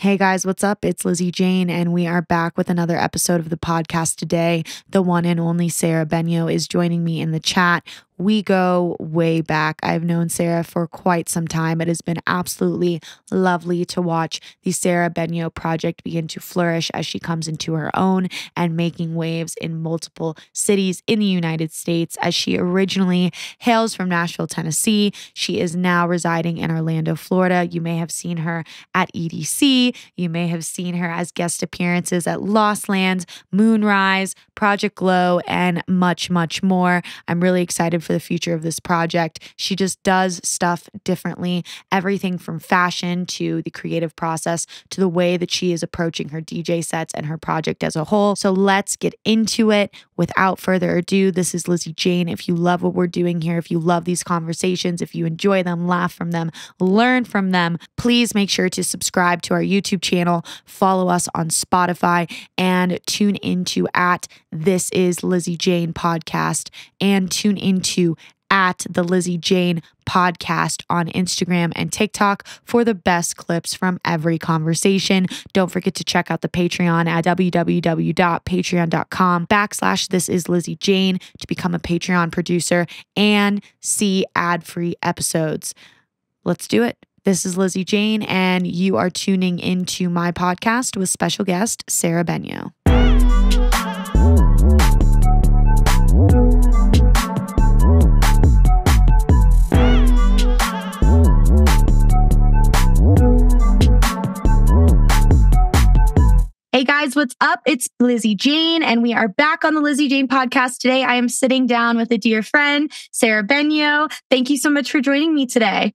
Hey guys, what's up? It's Lizzie Jane, and we are back with another episode of the podcast today. The one and only Sara Benyo is joining me in the chat. We go way back. I've known Sara for quite some time. It has been absolutely lovely to watch the Sara Benyo project begin to flourish as she comes into her own and making waves in multiple cities in the United States. As she originally hails from Nashville, Tennessee, she is now residing in Orlando, Florida. You may have seen her at EDC. You may have seen her as guest appearances at Lost Lands, Moonrise, Project Glow, and much, much more. I'm really excited for the future of this project. She just does stuff differently, everything from fashion to the creative process to the way that she is approaching her DJ sets and her project as a whole. So let's get into it. Without further ado, this is Lizzie Jane. If you love what we're doing here, if you love these conversations, if you enjoy them, laugh from them, learn from them, please make sure to subscribe to our YouTube channel, follow us on Spotify, and tune into at This Is Lizzie Jane podcast, and tune into at the Lizzie Jane podcast on Instagram and TikTok for the best clips from every conversation. Don't forget to check out the Patreon at www.patreon.com/This Is Lizzie Jane to become a Patreon producer and see ad-free episodes. Let's do it. This is Lizzie Jane, and you are tuning into my podcast with special guest Sara Benyo. Hey guys, what's up? It's Lizzie Jane, and we are back on the Lizzie Jane podcast. Today, I am sitting down with a dear friend, Sara Benyo. Thank you so much for joining me today.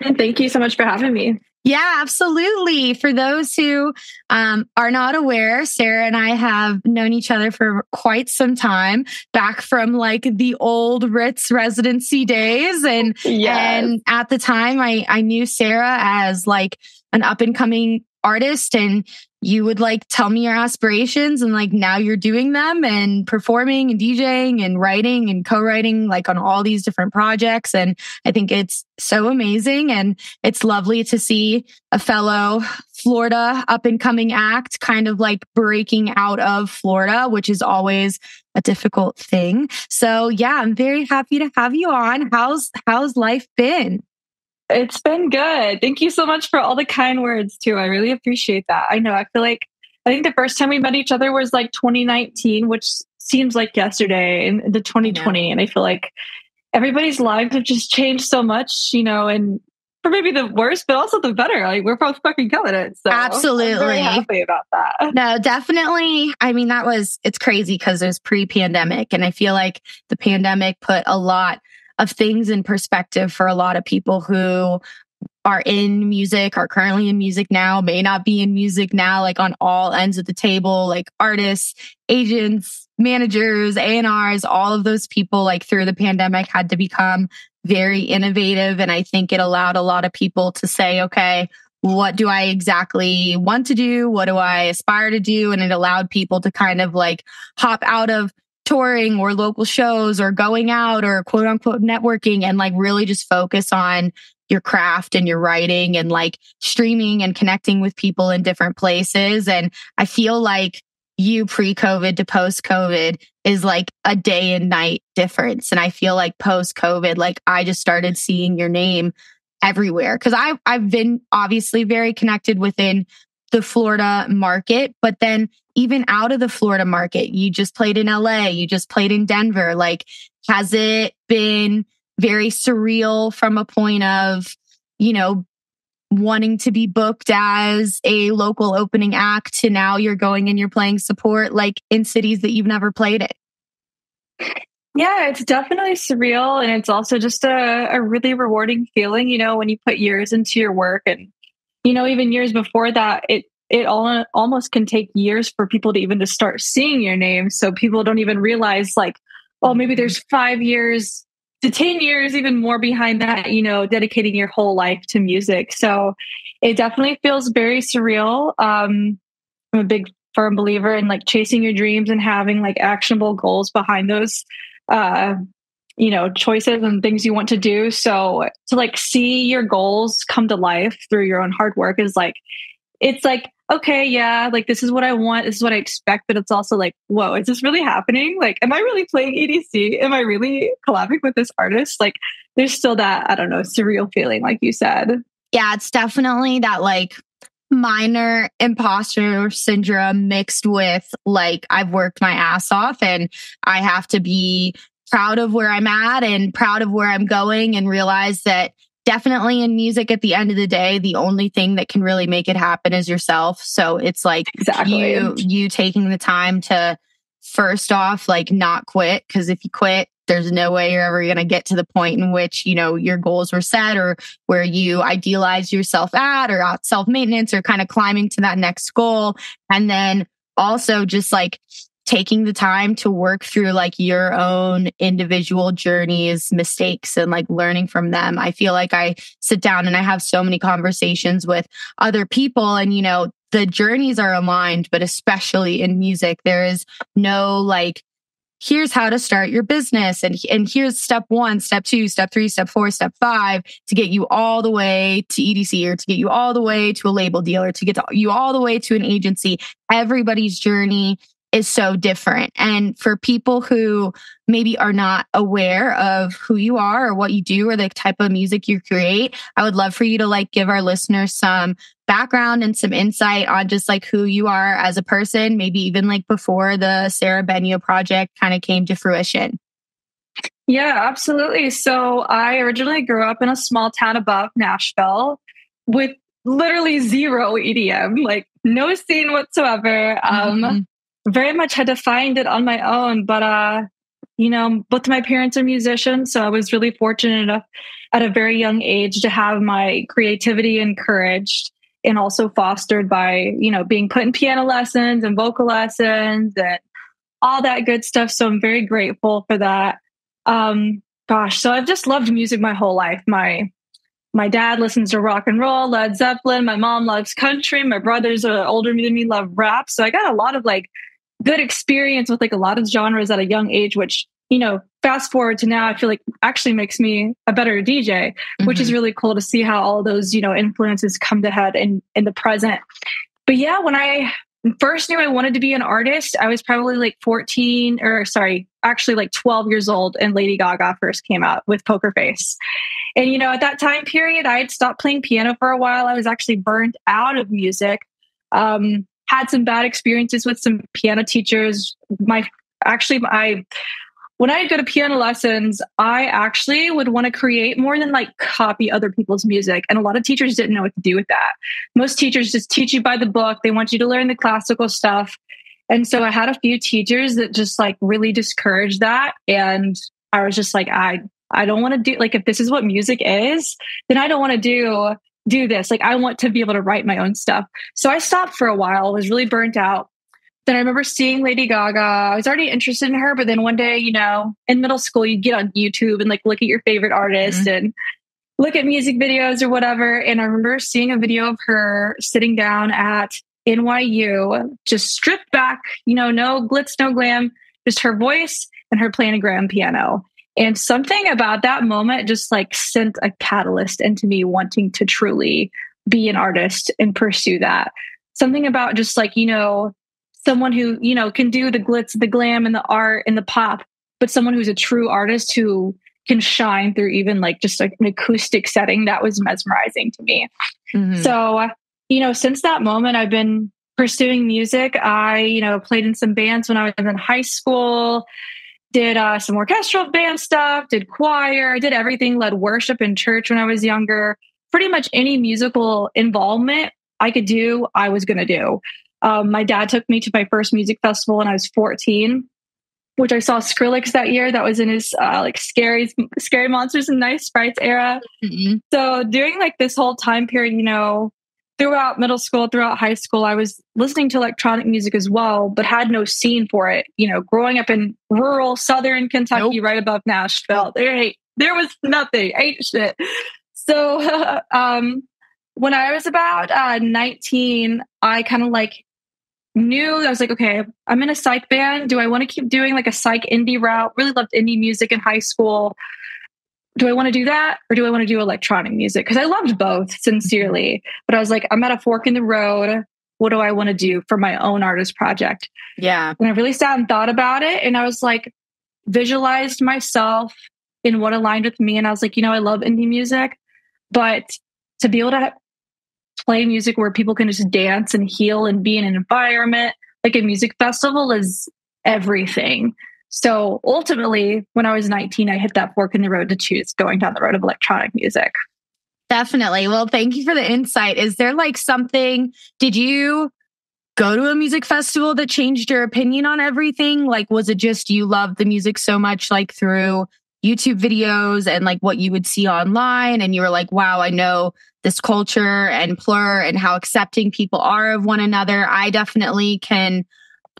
And thank you so much for having me. Yeah, absolutely. For those who are not aware, Sara and I have known each other for quite some time, back from like the old Ritz residency days. And at the time, I knew Sara as like an up and coming artist, and you would like tell me your aspirations, and like now you're doing them and performing and DJing and writing and co-writing like on all these different projects. And I think it's so amazing, and it's lovely to see a fellow Florida up and coming act kind of like breaking out of Florida, which is always a difficult thing. So yeah, I'm very happy to have you on. How's life been? It's been good. Thank you so much for all the kind words too. I really appreciate that. I think the first time we met each other was like 2019, which seems like yesterday, into 2020. And I feel like everybody's lives have just changed so much, and for maybe the worse, but also the better. Like we're both fucking killing it. So absolutely. I'm very happy about that. No, definitely. I mean, it's crazy because it was pre-pandemic, and I feel like the pandemic put a lot of things in perspective for a lot of people who are in music, are currently in music now, may not be in music now, like on all ends of the table, like artists, agents, managers, A&Rs, all of those people like through the pandemic had to become very innovative. And I think it allowed a lot of people to say, okay, what do I exactly want to do? What do I aspire to do? And it allowed people to kind of like hop out of touring or local shows or going out or quote unquote networking and like really just focus on your craft and your writing and like streaming and connecting with people in different places. And I feel like you pre-COVID to post-COVID is like a day and night difference. And I feel like post-COVID, like I just started seeing your name everywhere because I've been obviously very connected within the Florida market, but then even out of the Florida market, you just played in LA, you just played in Denver. Like, has it been very surreal from a point of, wanting to be booked as a local opening act to now you're going and you're playing support like in cities that you've never played in? Yeah, it's definitely surreal. And it's also just a really rewarding feeling, when you put years into your work and, even years before that, it almost can take years for people to even to start seeing your name. So people don't even realize like, oh, maybe there's 5 years to 10 years, even more behind that, dedicating your whole life to music. So it definitely feels very surreal. I'm a big firm believer in like chasing your dreams and having like actionable goals behind those, choices and things you want to do. So to like see your goals come to life through your own hard work is like, it's like, okay, yeah, like this is what I want, this is what I expect, but it's also like, whoa, is this really happening? Like, am I really playing EDC? Am I really collabing with this artist? Like, there's still that, I don't know, surreal feeling, like you said. Yeah, it's definitely that like minor imposter syndrome mixed with like I've worked my ass off and I have to be proud of where I'm at and proud of where I'm going, and realize that definitely in music at the end of the day, the only thing that can really make it happen is yourself. So it's like you taking the time to first off, like not quit. Cause if you quit, there's no way you're ever going to get to the point in which, you know, your goals were set or where you idealize yourself at, or at self-maintenance, or kind of climbing to that next goal. And then also just like taking the time to work through like your own individual journeys, mistakes, and like learning from them. I feel like I sit down and I have so many conversations with other people, and, you know, the journeys are aligned, but especially in music, there is no like, here's how to start your business. And here's step 1, step 2, step 3, step 4, step 5 to get you all the way to EDC, or to get you all the way to a label deal, or to get you all the way to an agency. Everybody's journey is so different. And for people who maybe are not aware of who you are or what you do or the type of music you create, I would love for you to like give our listeners some background and some insight on just like who you are as a person, maybe even like before the Sara Benyo project kind of came to fruition. Yeah, absolutely. So I originally grew up in a small town above Nashville with literally zero EDM, like no scene whatsoever. Very much had to find it on my own, but you know, both my parents are musicians, so I was really fortunate enough at a very young age to have my creativity encouraged and also fostered by, you know, being put in piano lessons and vocal lessons and all that good stuff. So I'm very grateful for that. So I've just loved music my whole life. My dad listens to rock and roll, Led Zeppelin. My mom loves country. My brothers are older than me, love rap. So I got a lot of like good experience with like a lot of genres at a young age, which, you know, fast forward to now, I feel like actually makes me a better DJ, which is really cool to see how all those, you know, influences come to head in the present. But yeah, when I first knew I wanted to be an artist, I was probably like 12 years old, and Lady Gaga first came out with Poker Face. And, you know, at that time period, I had stopped playing piano for a while. I was actually burnt out of music. Had some bad experiences with some piano teachers. When I go to piano lessons, I actually would want to create more than like copy other people's music. And a lot of teachers didn't know what to do with that. Most teachers just teach you by the book. They want you to learn the classical stuff. And so I had a few teachers that just like really discouraged that. And I was just like, I don't want to do, like, if this is what music is, then I don't want to do this. Like, I want to be able to write my own stuff. So I stopped for a while, was really burnt out. Then I remember seeing Lady Gaga. I was already interested in her, but then one day, you know, in middle school, you'd get on YouTube and like look at your favorite artist and look at music videos or whatever. And I remember seeing a video of her sitting down at NYU, just stripped back, you know, no glitz, no glam, just her voice and her playing a grand piano. And something about that moment just like sent a catalyst into me wanting to truly be an artist and pursue that. Something about just like, you know, someone who, you know, can do the glitz, the glam and the art and the pop, but someone who's a true artist who can shine through even like just like an acoustic setting. That was mesmerizing to me. So, you know, since that moment, I've been pursuing music. I, you know, played in some bands when I was in high school, did some orchestral band stuff, did choir, did everything, led worship in church when I was younger. Pretty much any musical involvement I could do, I was going to do. My dad took me to my first music festival when I was 14, which I saw Skrillex that year. That was in his like scary Monsters and Nice Sprites era. So during like this whole time period, you know, throughout middle school, throughout high school, I was listening to electronic music as well, but had no scene for it. You know, growing up in rural Southern Kentucky, right above Nashville, there was nothing, ain't shit. So when I was about 19, I kind of like knew, I was like, okay, I'm in a psych band. Do I want to keep doing like a psych indie route? Really loved indie music in high school. do I want to do that or do I want to do electronic music? Because I loved both sincerely, but I was like, I'm at a fork in the road. What do I want to do for my own artist project? Yeah. And I really sat and thought about it. And I was like, visualized myself in what aligned with me. And I was like, I love indie music, but to be able to play music where people can just dance and heal and be in an environment, like a music festival, is everything. So ultimately, when I was 19, I hit that fork in the road to choose going down the road of electronic music. Definitely. Well, thank you for the insight. Is there like something, did you go to a music festival that changed your opinion on everything? Like, was it just you loved the music so much, like through YouTube videos and like what you would see online, and you were like, wow, I know this culture and Plur and how accepting people are of one another? I definitely can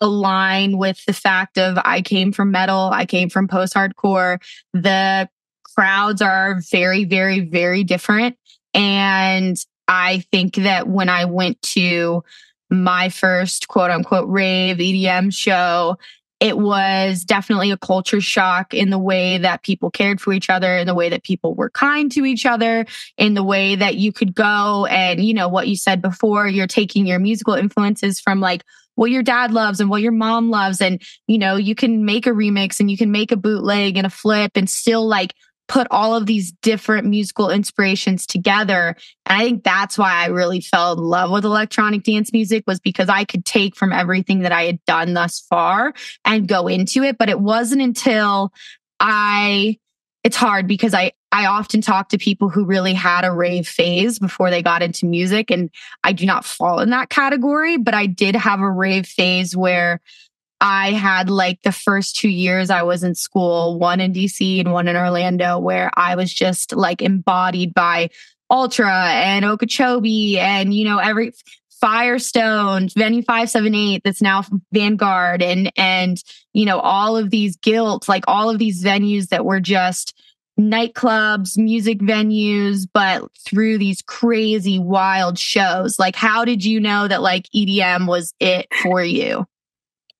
align with the fact of I came from metal, I came from post-hardcore. The crowds are very, very, very different. And I think that when I went to my first quote unquote rave EDM show, it was definitely a culture shock in the way that people cared for each other, in the way that people were kind to each other, in the way that you could go and, what you said before, you're taking your musical influences from like what your dad loves and what your mom loves. And, you can make a remix and you can make a bootleg and a flip and still like put all of these different musical inspirations together. And I think that's why I really fell in love with electronic dance music, was because I could take from everything that I had done thus far and go into it. But it wasn't until it's hard because I often talk to people who really had a rave phase before they got into music. And I do not fall in that category, but I did have a rave phase where I had like the first 2 years I was in school, one in DC and one in Orlando, where I was just like embodied by Ultra and Okeechobee and, every Firestone, Venue 578 that's now Vanguard and all of these guilds, like all of these venues that were just nightclubs, music venues, but through these crazy wild shows. Like, how did you know that like EDM was it for you?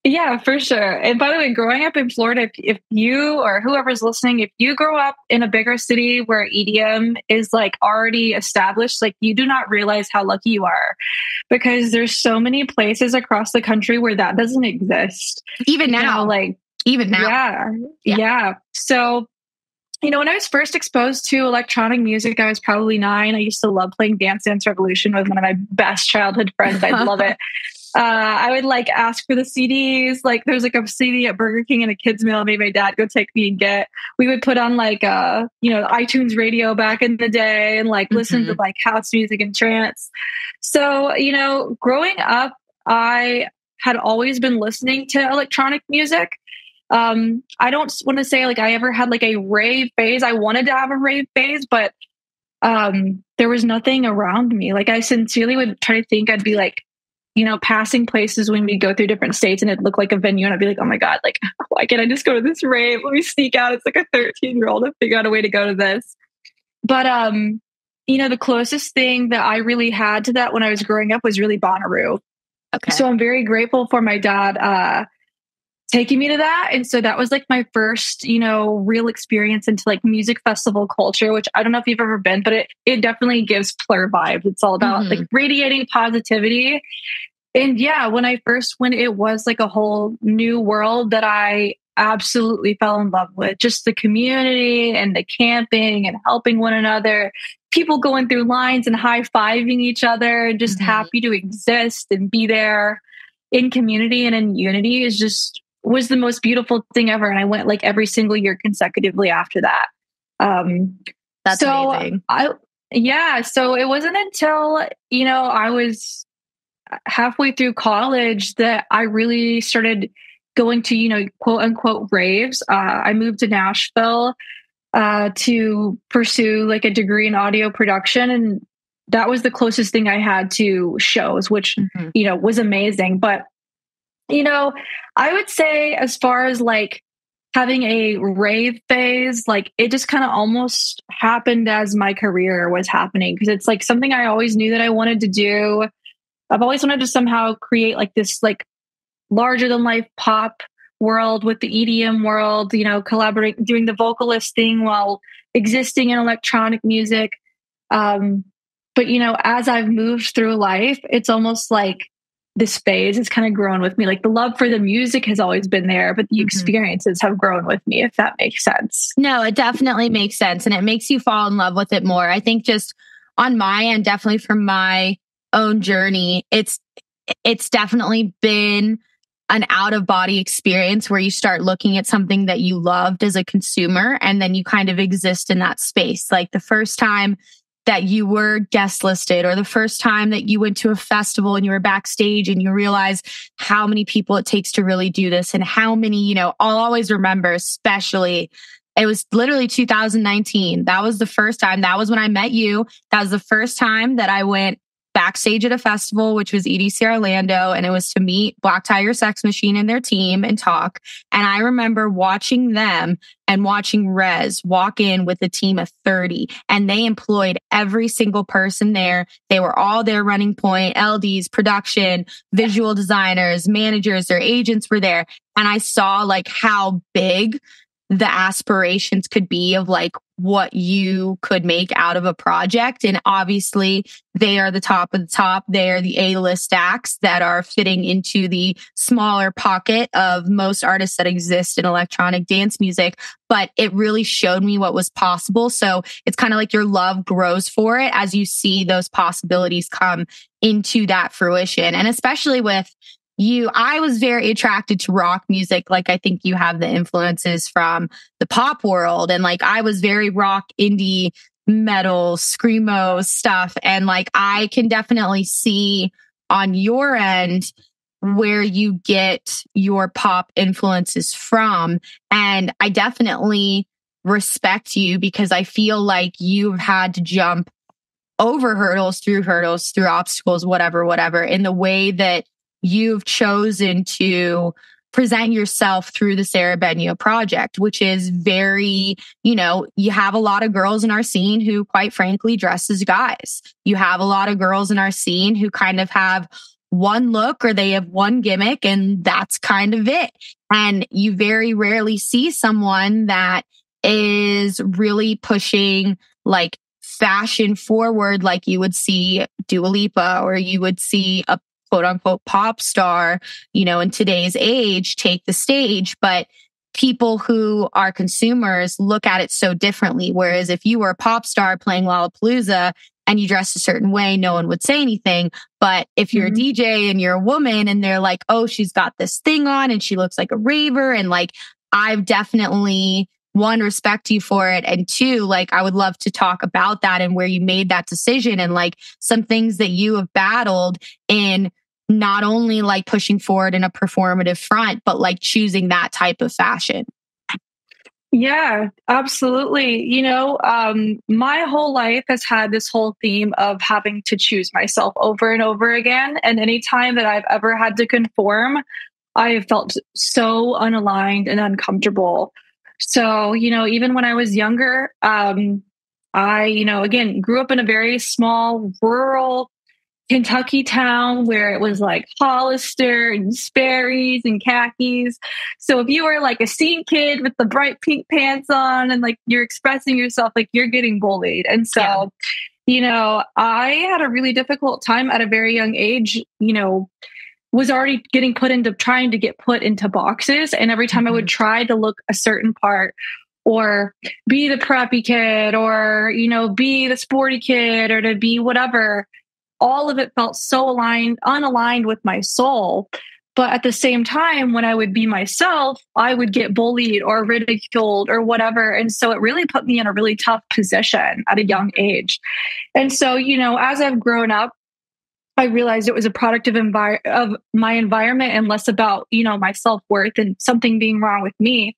Yeah, for sure. And by the way, growing up in Florida, if you or whoever's listening, if you grow up in a bigger city where EDM is like already established, like you do not realize how lucky you are, because there's so many places across the country where that doesn't exist. Even now. Yeah. So, when I was first exposed to electronic music, I was probably 9. I used to love playing Dance Dance Revolution with one of my best childhood friends. I love it. I would like ask for the CDs. Like there's like a CD at Burger King and a kids meal. Maybe my dad go take me and get. We would put on like iTunes radio back in the day and like listen to like house music and trance. So growing up, I had always been listening to electronic music. I don't want to say like I ever had like a rave phase. I wanted to have a rave phase, but there was nothing around me. Like I sincerely would try to think I'd be like, passing places when we go through different states and it looked like a venue. And I'd be like, oh my God, like, why can't I just go to this rave? Let me sneak out. It's like a 13-year-old to figure out a way to go to this. But, the closest thing that I really had to that when I was growing up was really Bonnaroo. Okay. So I'm very grateful for my dad, taking me to that. And so that was like my first, real experience into like music festival culture, which I don't know if you've ever been, but it definitely gives Plur vibes. It's all about like radiating positivity. And yeah, when I first went, it was like a whole new world that I absolutely fell in love with. Just the community and the camping and helping one another, people going through lines and high-fiving each other and just happy to exist and be there in community and in unity was the most beautiful thing ever. And I went like every single year consecutively after that. That's amazing. So it wasn't until, I was halfway through college that I really started going to, quote unquote raves. I moved to Nashville to pursue like a degree in audio production. And that was the closest thing I had to shows, which, was amazing. But I would say as far as like having a rave phase, like it just kind of almost happened as my career was happening, because it's like something I always knew that I wanted to do. I've always wanted to somehow create like this like larger than life pop world with the EDM world, collaborating, doing the vocalist thing while existing in electronic music. But, as I've moved through life, it's almost like this phase has kind of grown with me. Like the love for the music has always been there, but the experiences have grown with me, if that makes sense. No, it definitely makes sense. And it makes you fall in love with it more. I think just on my end, definitely from my own journey, it's definitely been an out of body experience where you start looking at something that you loved as a consumer, and then you kind of exist in that space. Like the first time that you were guest listed, or the first time that you went to a festival and you were backstage and you realize how many people it takes to really do this, and how many, I'll always remember, especially, it was literally 2019. That was the first time. That was when I met you. That was the first time that I went backstage at a festival, which was EDC Orlando, and it was to meet Black Tiger Sex Machine and their team and talk. And I remember watching them and watching Rez walk in with a team of 30, and they employed every single person there. They were all there running point, LDs, production, visual designers, managers, their agents were there. And I saw like how big the aspirations could be of like what you could make out of a project. And obviously they are the top of the top. They are the A-list acts that are fitting into the smaller pocket of most artists that exist in electronic dance music. But it really showed me what was possible. So it's kind of like your love grows for it as you see those possibilities come into that fruition. And especially with you, I was very attracted to rock music. Like, I think you have the influences from the pop world. And like, I was very rock, indie, metal, screamo stuff. And like, I can definitely see on your end where you get your pop influences from. And I definitely respect you because I feel like you've had to jump over hurdles, through obstacles, whatever, in the way that you've chosen to present yourself through the Sara Benyo project, which is very, you have a lot of girls in our scene who, quite frankly, dress as guys. You have a lot of girls in our scene who kind of have one look or they have one gimmick, and that's kind of it. And you very rarely see someone that is really pushing like fashion forward, like you would see Dua Lipa, or you would see a quote unquote pop star, in today's age take the stage. But people who are consumers look at it so differently. Whereas if you were a pop star playing Lollapalooza and you dressed a certain way, no one would say anything. But if you're a DJ and you're a woman and they're like, oh, she's got this thing on and she looks like a raver. And like, I've definitely, one, respect you for it. And two, like, I would love to talk about that and where you made that decision and like some things that you have battled in not only like pushing forward in a performative front, but like choosing that type of fashion. Yeah, absolutely. My whole life has had this whole theme of having to choose myself over and over again. And anytime that I've ever had to conform, I have felt so unaligned and uncomfortable. So, even when I was younger, I, again, grew up in a very small, rural Kentucky town where it was like Hollister and Sperry's and khakis. So if you were like a scene kid with the bright pink pants on and like you're expressing yourself, like you're getting bullied. And so, I had a really difficult time at a very young age, was already getting trying to get put into boxes. And every time I would try to look a certain part or be the preppy kid or, be the sporty kid or to be whatever, all of it felt so unaligned with my soul. But at the same time, when I would be myself, I would get bullied or ridiculed or whatever. And so it really put me in a really tough position at a young age. And so, as I've grown up, I realized it was a product of my environment and less about, my self-worth and something being wrong with me.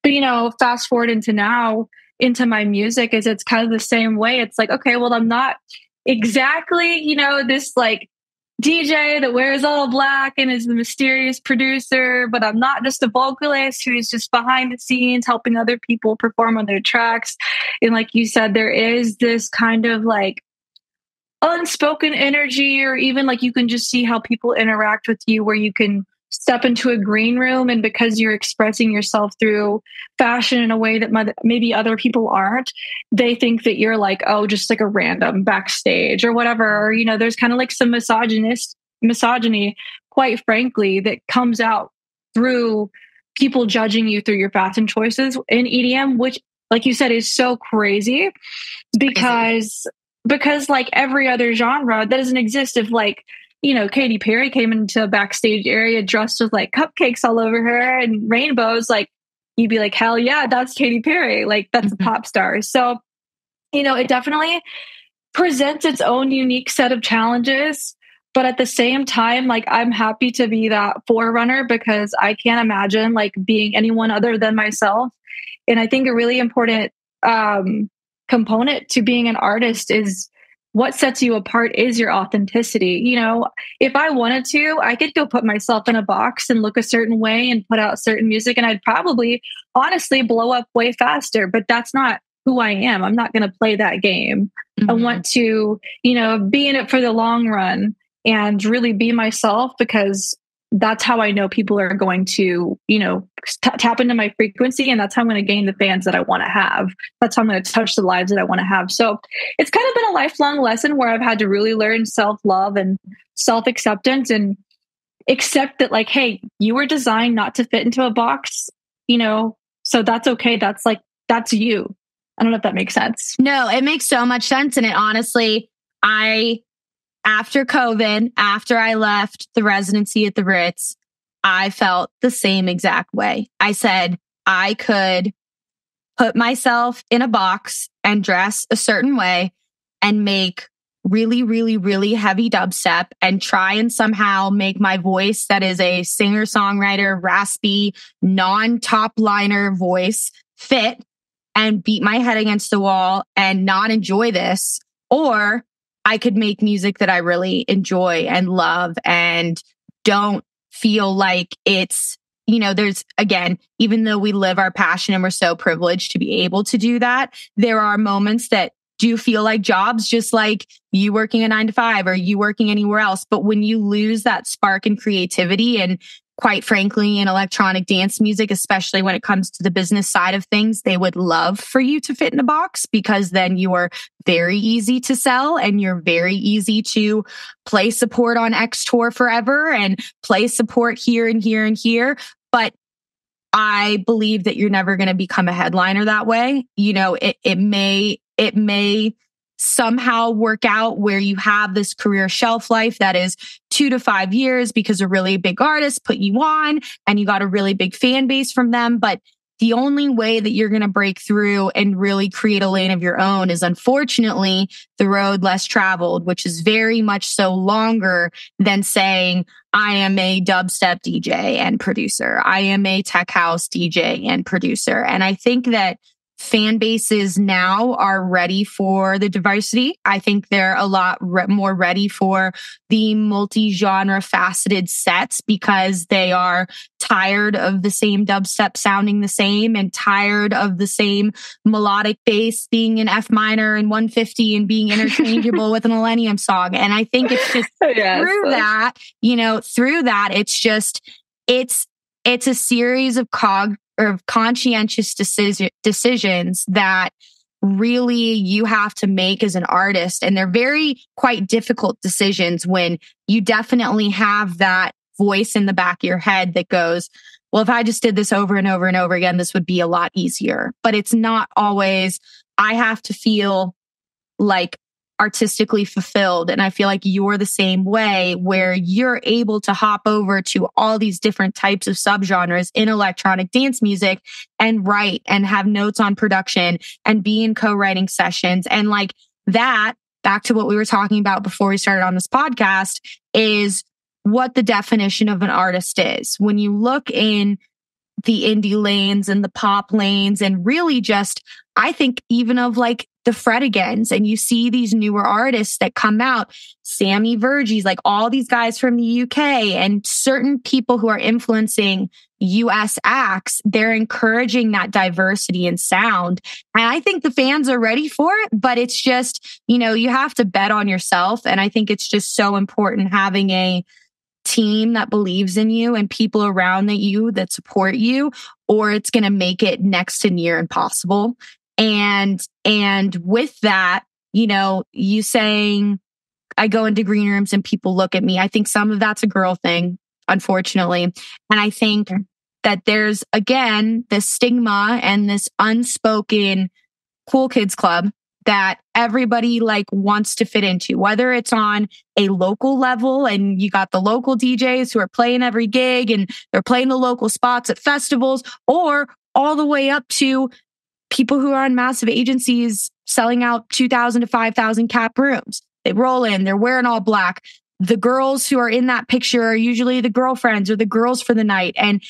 But, fast forward into now, into my music, it's kind of the same way. It's like, okay, well, I'm not exactly, this like DJ that wears all black and is the mysterious producer, but I'm not just a vocalist who's just behind the scenes helping other people perform on their tracks. And like you said, there is this kind of like unspoken energy, or even like you can just see how people interact with you, where you can step into a green room, and because you're expressing yourself through fashion in a way that maybe other people aren't, they think that you're like, oh, just like a random backstage or whatever. Or, you know, there's kind of like some misogyny, quite frankly, that comes out through people judging you through your fashion choices in EDM, which, like you said, is so crazy because like every other genre, that doesn't exist. If like, you know, Katy Perry came into a backstage area dressed with like cupcakes all over her and rainbows, like you'd be like, hell yeah, that's Katy Perry. Like that's a pop star. So, you know, it definitely presents its own unique set of challenges. But at the same time, like I'm happy to be that forerunner because I can't imagine like being anyone other than myself. And I think a really important component to being an artist is what sets you apart is your authenticity. You know, if I wanted to, I could go put myself in a box and look a certain way and put out certain music, and I'd probably honestly blow up way faster, but that's not who I am. I'm not going to play that game. I want to, you know, be in it for the long run and really be myself, because that's how I know people are going to, you know, tap into my frequency. And that's how I'm going to gain the fans that I want to have. That's how I'm going to touch the lives that I want to have. So it's kind of been a lifelong lesson where I've had to really learn self-love and self-acceptance and accept that like, hey, you were designed not to fit into a box, you know, so that's okay. That's you. I don't know if that makes sense. No, it makes so much sense. And it honestly, after COVID, after I left the residency at the Ritz, I felt the same exact way. I said I could put myself in a box and dress a certain way and make really, really, really heavy dubstep and try and somehow make my voice that is a singer-songwriter, raspy, non-top liner voice fit and beat my head against the wall and not enjoy this. Or I could make music that I really enjoy and love and don't feel like it's, you know, there's, again, even though we live our passion and we're so privileged to be able to do that, there are moments that do feel like jobs, just like you working a 9 to 5 or you working anywhere else. But when you lose that spark and creativity, and quite frankly, in electronic dance music, especially when it comes to the business side of things, they would love for you to fit in a box, because then you are very easy to sell and you're very easy to play support on X tour forever and play support here and here and here. But I believe that you're never going to become a headliner that way. You know, it may somehow work out where you have this career shelf life that is 2 to 5 years because a really big artist put you on and you got a really big fan base from them. But the only way that you're going to break through and really create a lane of your own is, unfortunately, the road less traveled, which is very much so longer than saying, I am a dubstep DJ and producer. I am a tech house DJ and producer. And I think that fan bases now are ready for the diversity. I think they're a lot more ready for the multi-genre faceted sets, because they are tired of the same dubstep sounding the same and tired of the same melodic bass being in F minor and 150 and being interchangeable with a Millennium song. And I think it's just through that, it's just, it's a series of conscientious decisions that really you have to make as an artist. And they're quite difficult decisions when you definitely have that voice in the back of your head that goes, well, if I just did this over and over and over again, this would be a lot easier. But it's not always. I have to feel like artistically fulfilled. And I feel like you're the same way, where you're able to hop over to all these different types of subgenres in electronic dance music and write and have notes on production and be in co-writing sessions. And like that, back to what we were talking about before we started on this podcast, is what the definition of an artist is. When you look in the indie lanes and the pop lanes, and really just, I think even of like the Fred Agains, and you see these newer artists that come out, Sammy Verges, like all these guys from the UK and certain people who are influencing US acts, they're encouraging that diversity in sound. And I think the fans are ready for it, but it's just, you know, you have to bet on yourself. And I think it's just so important having a team that believes in you and people around you that support you, or it's going to make it next to near impossible. And with that, you know, you saying I go into green rooms and people look at me. I think some of that's a girl thing, unfortunately. And I think that there's, again, this stigma and this unspoken cool kids club that everybody like wants to fit into, whether it's on a local level and you got the local DJs who are playing every gig and they're playing the local spots at festivals, or all the way up to people who are on massive agencies selling out 2,000 to 5,000 cap rooms. They roll in, they're wearing all black. The girls who are in that picture are usually the girlfriends or the girls for the night. And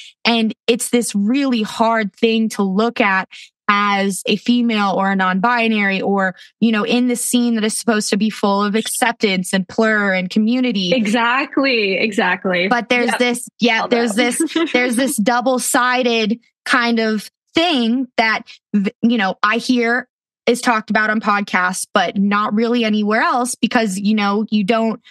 it's this really hard thing to look at as a female or a non-binary, or, you know, in the scene that is supposed to be full of acceptance and plur and community. Exactly. But there's there's this double-sided kind of thing that, you know, I hear is talked about on podcasts, but not really anywhere else, because, you know, you don't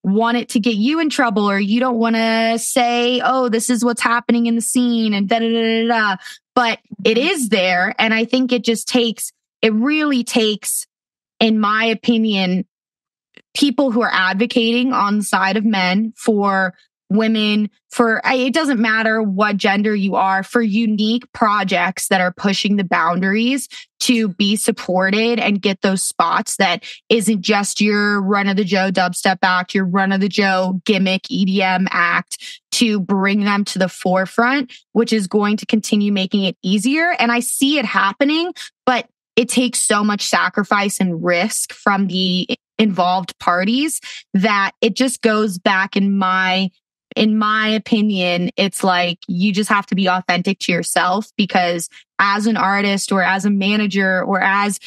want it to get you in trouble, or you don't want to say, oh, this is what's happening in the scene and da-da-da-da-da. But it is there. And I think it really takes, in my opinion, people who are advocating on the side of men for women, it doesn't matter what gender you are, for unique projects that are pushing the boundaries to be supported and get those spots that isn't just your run-of-the-Joe dubstep act, your run-of-the-Joe gimmick EDM act, to bring them to the forefront, which is going to continue making it easier. And I see it happening, but it takes so much sacrifice and risk from the involved parties that it just goes back, in my opinion, it's like you just have to be authentic to yourself, because as an artist or as a manager or as,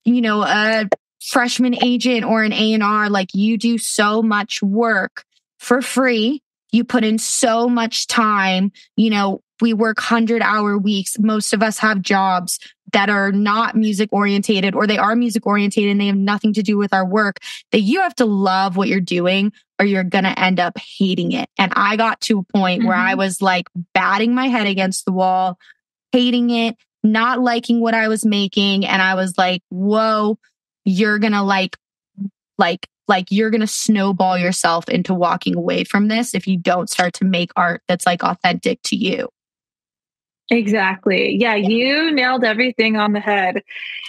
you know, a freshman agent or an A&R, like, you do so much work for free. You put in so much time. You know, we work 100-hour weeks. Most of us have jobs that are not music orientated, or they are music orientated and they have nothing to do with our work, that you have to love what you're doing or you're going to end up hating it. And I got to a point where I was like batting my head against the wall, hating it, not liking what I was making. And I was like, whoa, you're going to you're going to snowball yourself into walking away from this if you don't start to make art that's like authentic to you. Exactly. Yeah, you nailed everything on the head.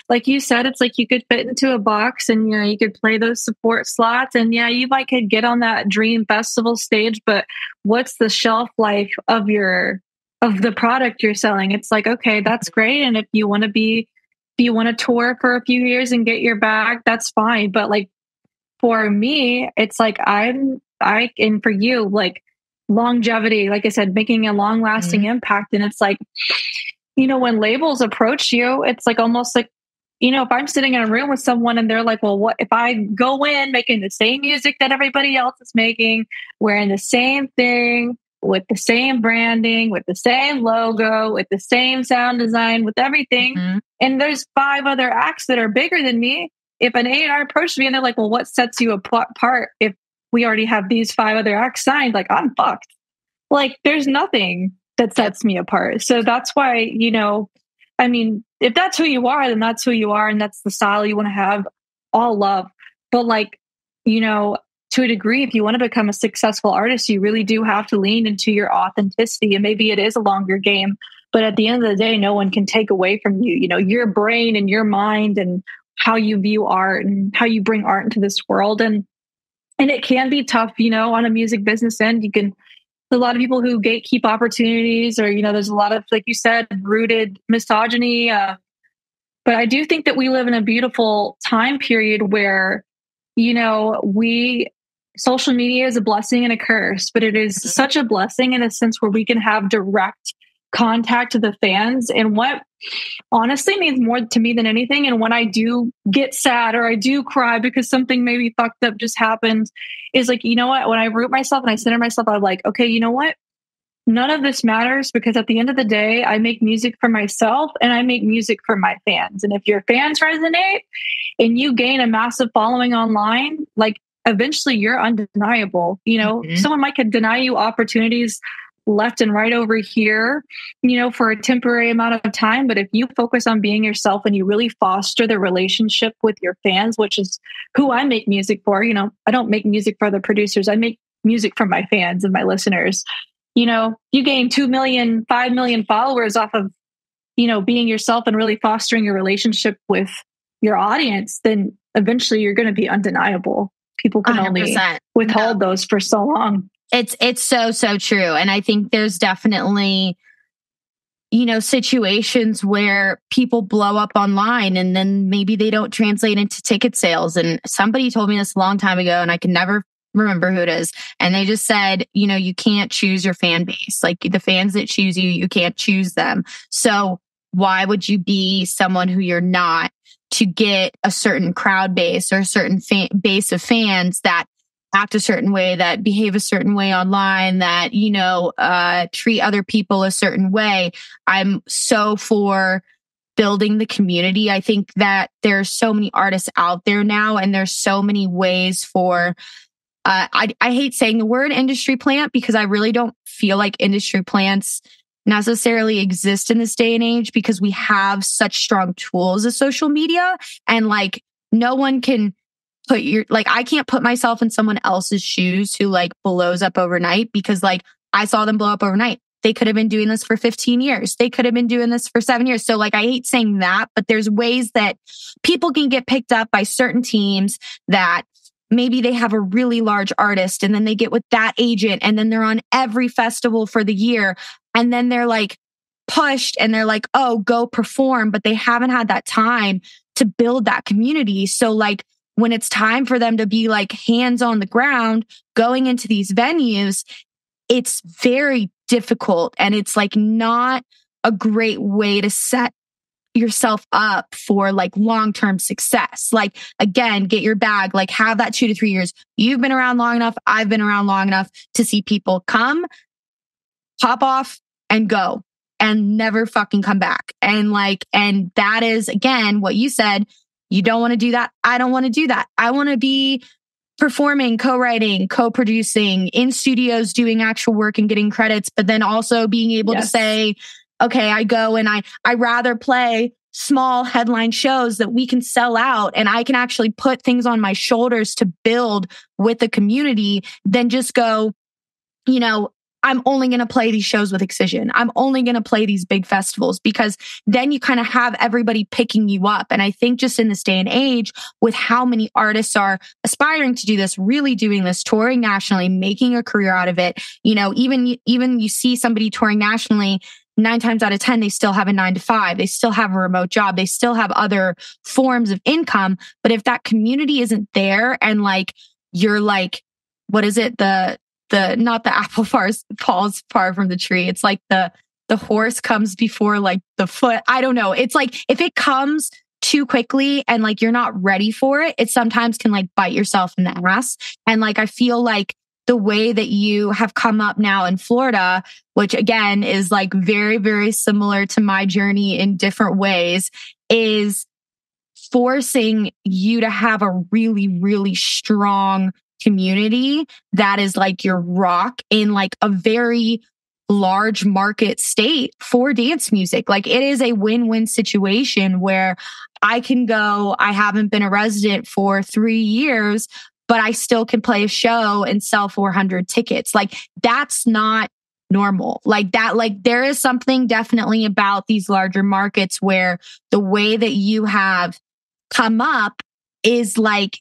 Like you said, it's like you could fit into a box and, you know, you could play those support slots, and yeah, you might could get on that dream festival stage, but what's the shelf life of the product you're selling? It's like, okay, that's great. And if you want to tour for a few years and get your bag, that's fine. But like for me, it's like and for you, like longevity, like I said, making a long lasting impact. And it's like, you know, when labels approach you, it's like almost like, you know, if I'm sitting in a room with someone and they're like, well, what if I go in making the same music that everybody else is making, wearing the same thing, with the same branding, with the same logo, with the same sound design, with everything. And there's 5 other acts that are bigger than me. If an A&R approached me and they're like, well, what sets you apart if we already have these 5 other acts signed? Like, I'm fucked. Like, there's nothing that sets me apart. So that's why, you know, I mean, if that's who you are, then that's who you are. And that's the style you want to have, all love. But like, you know, to a degree, if you want to become a successful artist, you really do have to lean into your authenticity. And maybe it is a longer game, but at the end of the day, no one can take away from you, you know, your brain and your mind and how you view art and how you bring art into this world. And it can be tough, you know, on a music business end. There's a lot of people who gatekeep opportunities, or, you know, there's a lot of, like you said, rooted misogyny. But I do think that we live in a beautiful time period where, you know, social media is a blessing and a curse, but it is such a blessing in a sense where we can have direct contact to the fans. And what honestly means more to me than anything, and when I do get sad or I do cry because something maybe fucked up just happened, is like, you know what, when I root myself and I center myself, I'm like, okay, you know what, none of this matters, because at the end of the day, I make music for myself and I make music for my fans. And if your fans resonate and you gain a massive following online, like, eventually you're undeniable. Someone might could deny you opportunities left and right over here, for a temporary amount of time. But if you focus on being yourself and you really foster the relationship with your fans, which is who I make music for, I don't make music for the producers. I make music for my fans and my listeners. You gain 2 million, 5 million followers off of, being yourself and really fostering your relationship with your audience, then eventually you're going to be undeniable. People can 100%. Only withhold those for so long. It's so true. And I think there's definitely, situations where people blow up online and then maybe they don't translate into ticket sales. And somebody told me this a long time ago and I can never remember who it is. And they just said, you can't choose your fan base. Like the fans that choose you, you can't choose them. So why would you be someone who you're not to get a certain crowd base or a certain base of fans that act a certain way, that behave a certain way online, that, treat other people a certain way? I'm so for building the community. I think that there's so many artists out there now, and there's so many ways for, I hate saying the word industry plant because I really don't feel like industry plants necessarily exist in this day and age, because we have such strong tools of social media, and like no one can put I can't put myself in someone else's shoes who like blows up overnight, because like I saw them blow up overnight. They could have been doing this for 15 years. They could have been doing this for 7 years. So like, I hate saying that, but there's ways that people can get picked up by certain teams that maybe they have a really large artist and then they get with that agent and then they're on every festival for the year. And then they're like pushed and they're like, oh, go perform. But they haven't had that time to build that community. So like, when it's time for them to be like hands on the ground, going into these venues, it's very difficult. And it's like not a great way to set yourself up for like long-term success. Like, again, get your bag, like have that 2 to 3 years. You've been around long enough. I've been around long enough to see people come, pop off and go and never fucking come back. And that is, again, what you said. You don't want to do that. I don't want to do that. I want to be performing, co-writing, co-producing, in studios, doing actual work and getting credits, but then also being able to say, okay, I go and I rather play small headline shows that we can sell out and I can actually put things on my shoulders to build with the community than just go, I'm only going to play these shows with Excision. I'm only going to play these big festivals, because then you kind of have everybody picking you up. And I think just in this day and age, with how many artists are aspiring to do this, really doing this, touring nationally, making a career out of it, even you see somebody touring nationally, 9 times out of 10, they still have a 9 to 5. They still have a remote job. They still have other forms of income. But if that community isn't there and like, you're like, what is it? Not the apple falls far from the tree. It's like the horse comes before like the foot. I don't know. It's like if it comes too quickly and like you're not ready for it, it sometimes can like bite yourself in the ass. And like I feel like the way that you have come up now in Florida, which again is like very, very similar to my journey in different ways, is forcing you to have a really, really strong community that is like your rock in like a very large market state for dance music. Like it is a win-win situation where I can go, I haven't been a resident for 3 years, but I still can play a show and sell 400 tickets. Like that's not normal. Like that, like there is something definitely about these larger markets where the way that you have come up is like,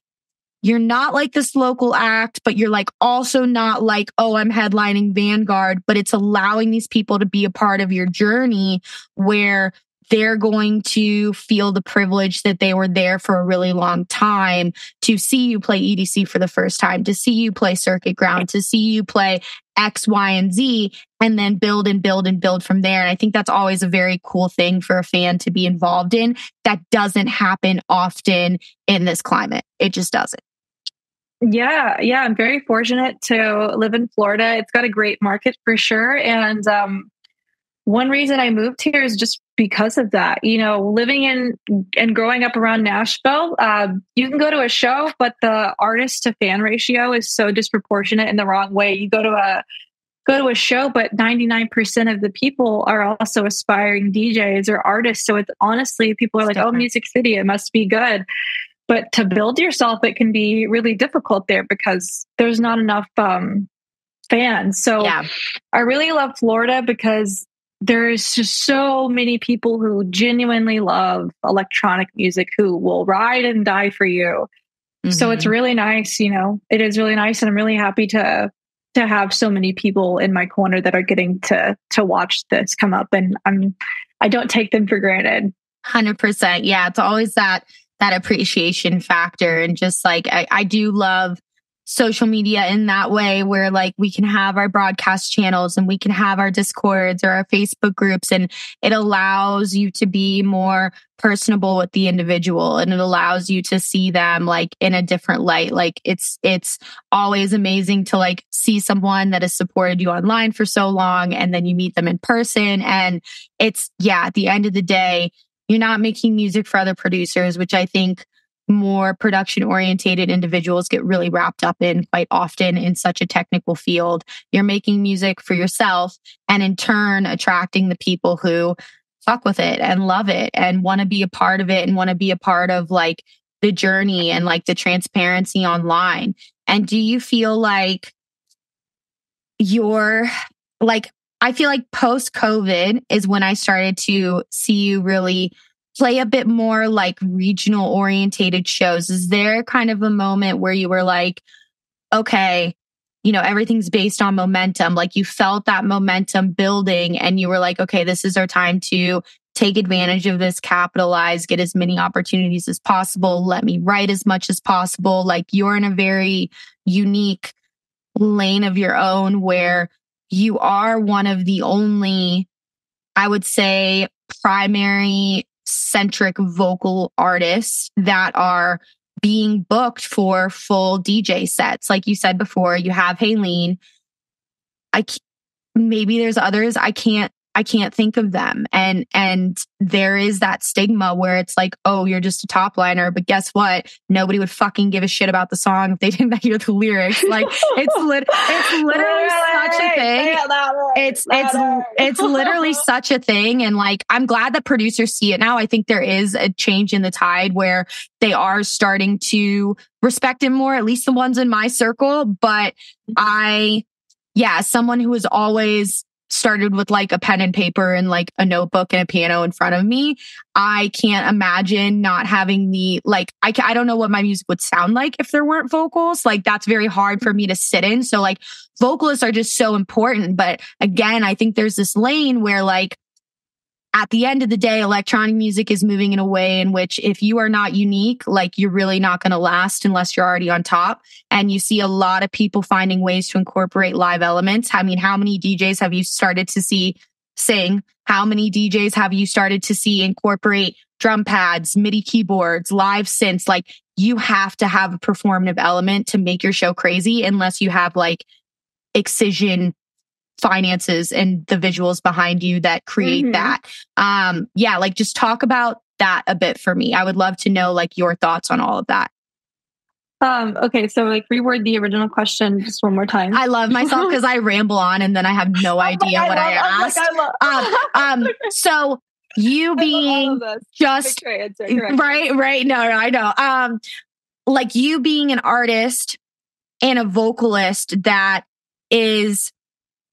you're not like this local act, but you're like also not like, oh, I'm headlining Vanguard, but it's allowing these people to be a part of your journey where they're going to feel the privilege that they were there for a really long time to see you play EDC for the first time, to see you play Circuit Ground, to see you play X, Y, and Z, and then build and build and build from there. And I think that's always a very cool thing for a fan to be involved in. That doesn't happen often in this climate. It just doesn't. Yeah. I'm very fortunate to live in Florida. It's got a great market for sure. And one reason I moved here is just because of that. You know, living in and growing up around Nashville, you can go to a show, but the artist to fan ratio is so disproportionate in the wrong way. You go to a show, but 99% of the people are also aspiring DJs or artists. So it's honestly, people are like, oh, Music City, it must be good. But to build yourself, it can be really difficult there because there's not enough fans. So I really love Florida because there's just so many people who genuinely love electronic music who will ride and die for you. Mm-hmm. So it's really nice, you know, it is really nice. And I'm really happy to have so many people in my corner that are getting to watch this come up. And I don't take them for granted. 100%. Yeah. It's always that appreciation factor. And just like, I do love social media in that way where like we can have our broadcast channels and we can have our Discords or our Facebook groups, and it allows you to be more personable with the individual, and it allows you to see them like in a different light. Like it's always amazing to like see someone that has supported you online for so long and then you meet them in person. And it's, at the end of the day, you're not making music for other producers, which I think more production orientated individuals get really wrapped up in quite often in such a technical field. You're making music for yourself, and in turn attracting the people who fuck with it and love it and want to be a part of it and want to be a part of like the journey and like the transparency online. And do you feel like I feel like post-COVID is when I started to see you really play a bit more like regional orientated shows. Is there kind of a moment where you were like, okay, you know, everything's based on momentum. Like you felt that momentum building and you were like, okay, this is our time to take advantage of this, capitalize, get as many opportunities as possible. Let me write as much as possible. Like you're in a very unique lane of your own where you are one of the only, I would say, primary centric vocal artists that are being booked for full DJ sets. Like you said before, you have Haylene. Maybe there's others. I can't think of them. And there is that stigma where it's like, oh, you're just a top liner. But guess what? Nobody would fucking give a shit about the song if they didn't hear the lyrics. Like it's literally such a thing. It's literally such a thing. And like, I'm glad that producers see it now. I think there is a change in the tide where they are starting to respect it more, at least the ones in my circle. But someone who has always started with like a pen and paper and like a notebook and a piano in front of me, I can't imagine not having the I don't know what my music would sound like if there weren't vocals. Like that's very hard for me to sit in. So like vocalists are just so important. But again, I think there's this lane where like at the end of the day, electronic music is moving in a way in which if you are not unique, like you're really not going to last unless you're already on top. And you see a lot of people finding ways to incorporate live elements. I mean, how many DJs have you started to see sing? How many DJs have you started to see incorporate drum pads, MIDI keyboards, live synths? Like you have to have a performative element to make your show crazy unless you have like excision finances and the visuals behind you that create that. Like just talk about that a bit for me. I would love to know like your thoughts on all of that. Okay, so like reword the original question just one more time. I love myself because I ramble on and then I have no idea what I asked. So you being just right. No, I know. Like you being an artist and a vocalist that is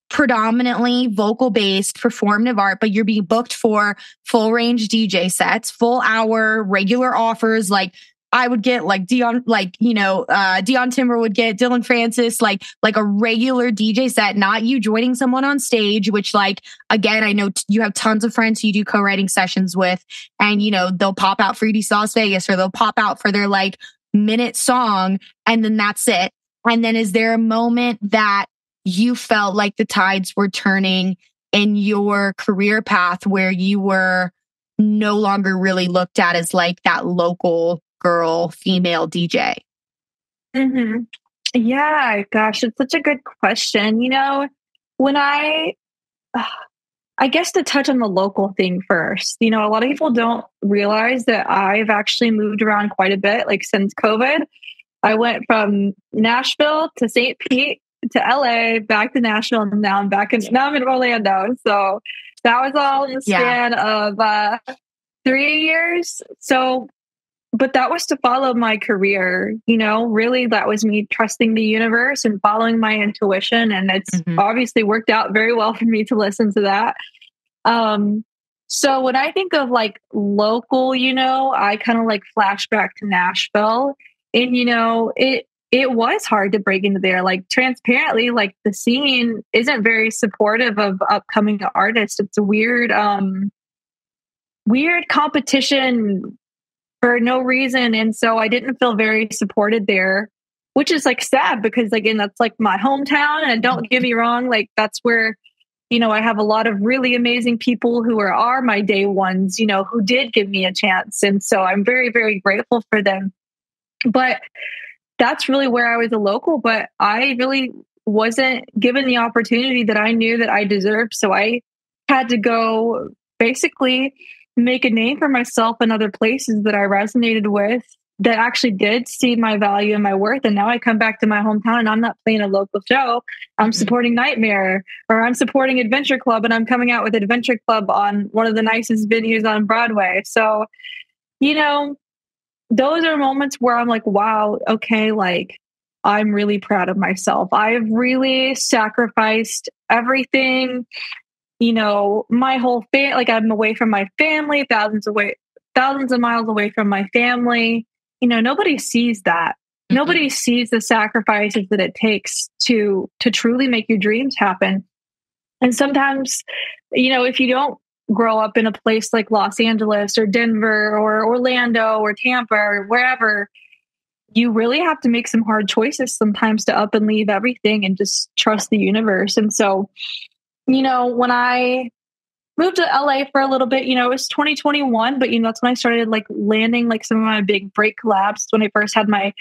predominantly vocal based performative art, but you're being booked for full range DJ sets, full hour regular offers. Like I would get like Dion Timber would get Dylan Francis, like a regular DJ set, not you joining someone on stage, which like, again, I know you have tons of friends who you do co-writing sessions with, and you know, they'll pop out for ED Las Vegas or they'll pop out for their like minute song and then that's it. And then is there a moment that you felt like the tides were turning in your career path where you were no longer really looked at as like that local girl, female DJ? Yeah, gosh, it's such a good question. You know, when I I guess to touch on the local thing first, a lot of people don't realize that I've actually moved around quite a bit. Like since COVID, I went from Nashville to St. Pete to LA, back to Nashville, and now I'm in Orlando. So that was all in the span of 3 years. So, but that was to follow my career, really that was me trusting the universe and following my intuition. And it's obviously worked out very well for me to listen to that. So when I think of like local, I kind of like flash back to Nashville, and, it was hard to break into there. Like transparently, like the scene isn't very supportive of upcoming artists. It's a weird competition for no reason. And so I didn't feel very supported there, which is like sad because again, that's like my hometown. And don't get me wrong, like that's where, I have a lot of really amazing people who are my day ones, who did give me a chance. And so I'm very, very grateful for them. But that's really where I was a local, but I really wasn't given the opportunity that I knew that I deserved. So I had to go basically make a name for myself in other places that I resonated with, that actually did see my value and my worth. And now I come back to my hometown and I'm not playing a local show. I'm supporting Nightmare, or I'm supporting Adventure Club, and I'm coming out with Adventure Club on one of the nicest venues on Broadway. So, those are moments where I'm like, wow, okay, like I'm really proud of myself. I've really sacrificed everything, my whole family, like I'm away from my family, thousands of miles away from my family. Nobody sees that. Nobody sees the sacrifices that it takes to truly make your dreams happen. And sometimes, if you don't grow up in a place like Los Angeles or Denver or Orlando or Tampa or wherever, you really have to make some hard choices sometimes to up and leave everything and just trust the universe. And so, when I moved to LA for a little bit, it was 2021, but that's when I started like landing like some of my big break collabs. When I first had my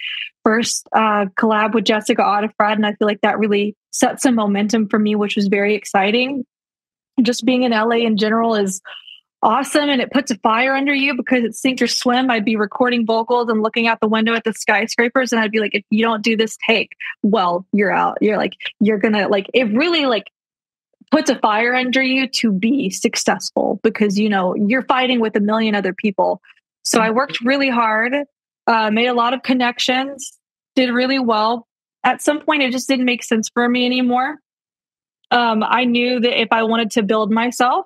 first collab with Jessica Audifred, and I feel like that really set some momentum for me, which was very exciting. Just being in LA in general is awesome, and it puts a fire under you because it's sink or swim. I'd be recording vocals and looking out the window at the skyscrapers, and I'd be like, if you don't do this take, well, you're out. You're gonna like, it really like puts a fire under you to be successful because, you're fighting with a million other people. So I worked really hard, made a lot of connections, did really well. At some point, it just didn't make sense for me anymore. I knew that if I wanted to build myself,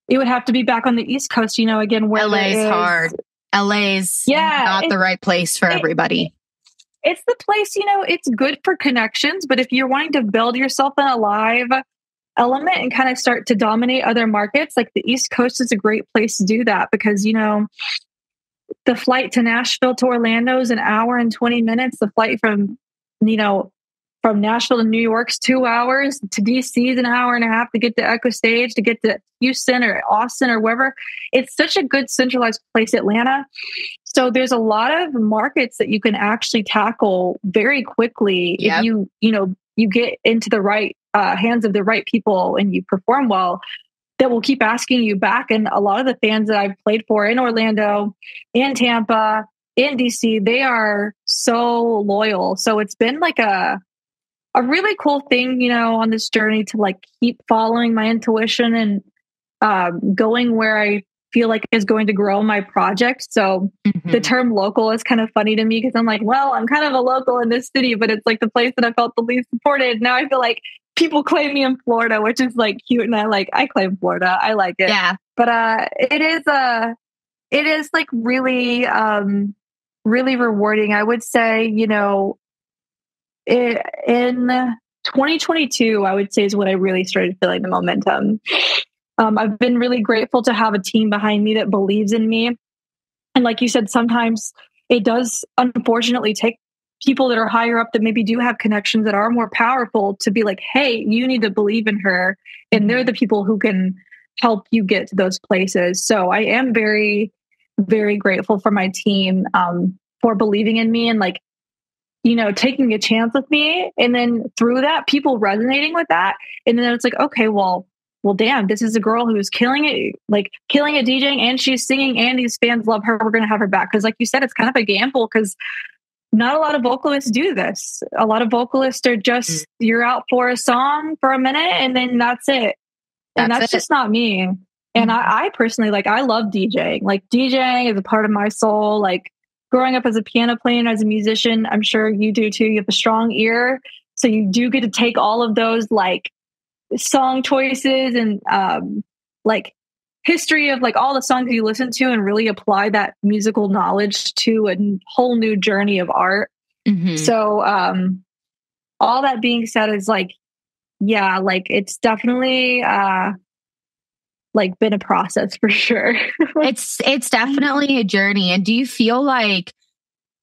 it would have to be back on the East Coast, again, where LA's hard. LA's not the right place for everybody. It's the place, it's good for connections, but if you're wanting to build yourself in a live element and kind of start to dominate other markets, like the East Coast is a great place to do that because, the flight to Nashville to Orlando is an hour and 20 minutes. The flight from Nashville to New York's 2 hours, to DC is an hour and a half to get to Echo Stage, to get to Houston or Austin or wherever. It's such a good centralized place, Atlanta. So there's a lot of markets that you can actually tackle very quickly if you get into the right hands of the right people and you perform well, that will keep asking you back. And a lot of the fans that I've played for in Orlando, in Tampa, in DC, they are so loyal. So it's been like a really cool thing, on this journey to like keep following my intuition and going where I feel like is going to grow my project. So the term local is kind of funny to me because I'm like, well, I'm kind of a local in this city, but it's like the place that I felt the least supported. Now I feel like people claim me in Florida, which is like cute. And I claim Florida. I like it. Yeah. But it is like really, really rewarding. I would say, in 2022, I would say is when I really started feeling the momentum. I've been really grateful to have a team behind me that believes in me. And like you said, sometimes it does unfortunately take people that are higher up that maybe do have connections that are more powerful to be like, hey, you need to believe in her. And they're the people who can help you get to those places. So I am very, very grateful for my team for believing in me and like, taking a chance with me. And then through that, people resonating with that. And then it's like, okay, well, well, damn, this is a girl who's killing it DJing, and she's singing, and these fans love her. We're going to have her back. Because like you said, it's kind of a gamble because not a lot of vocalists do this. A lot of vocalists are just, you're out for a song for a minute and then that's it. And that's just not me. And I personally, like, I love DJing. Like, DJing is a part of my soul. Like, growing up as a piano player and as a musician, I'm sure you do too. You have a strong ear. So you do get to take all of those, like, song choices and, like, history of, like, all the songs you listen to and really apply that musical knowledge to a whole new journey of art. So, all that being said is, like, yeah, like, it's definitely, like, been a process for sure. It's definitely a journey. And do you feel like,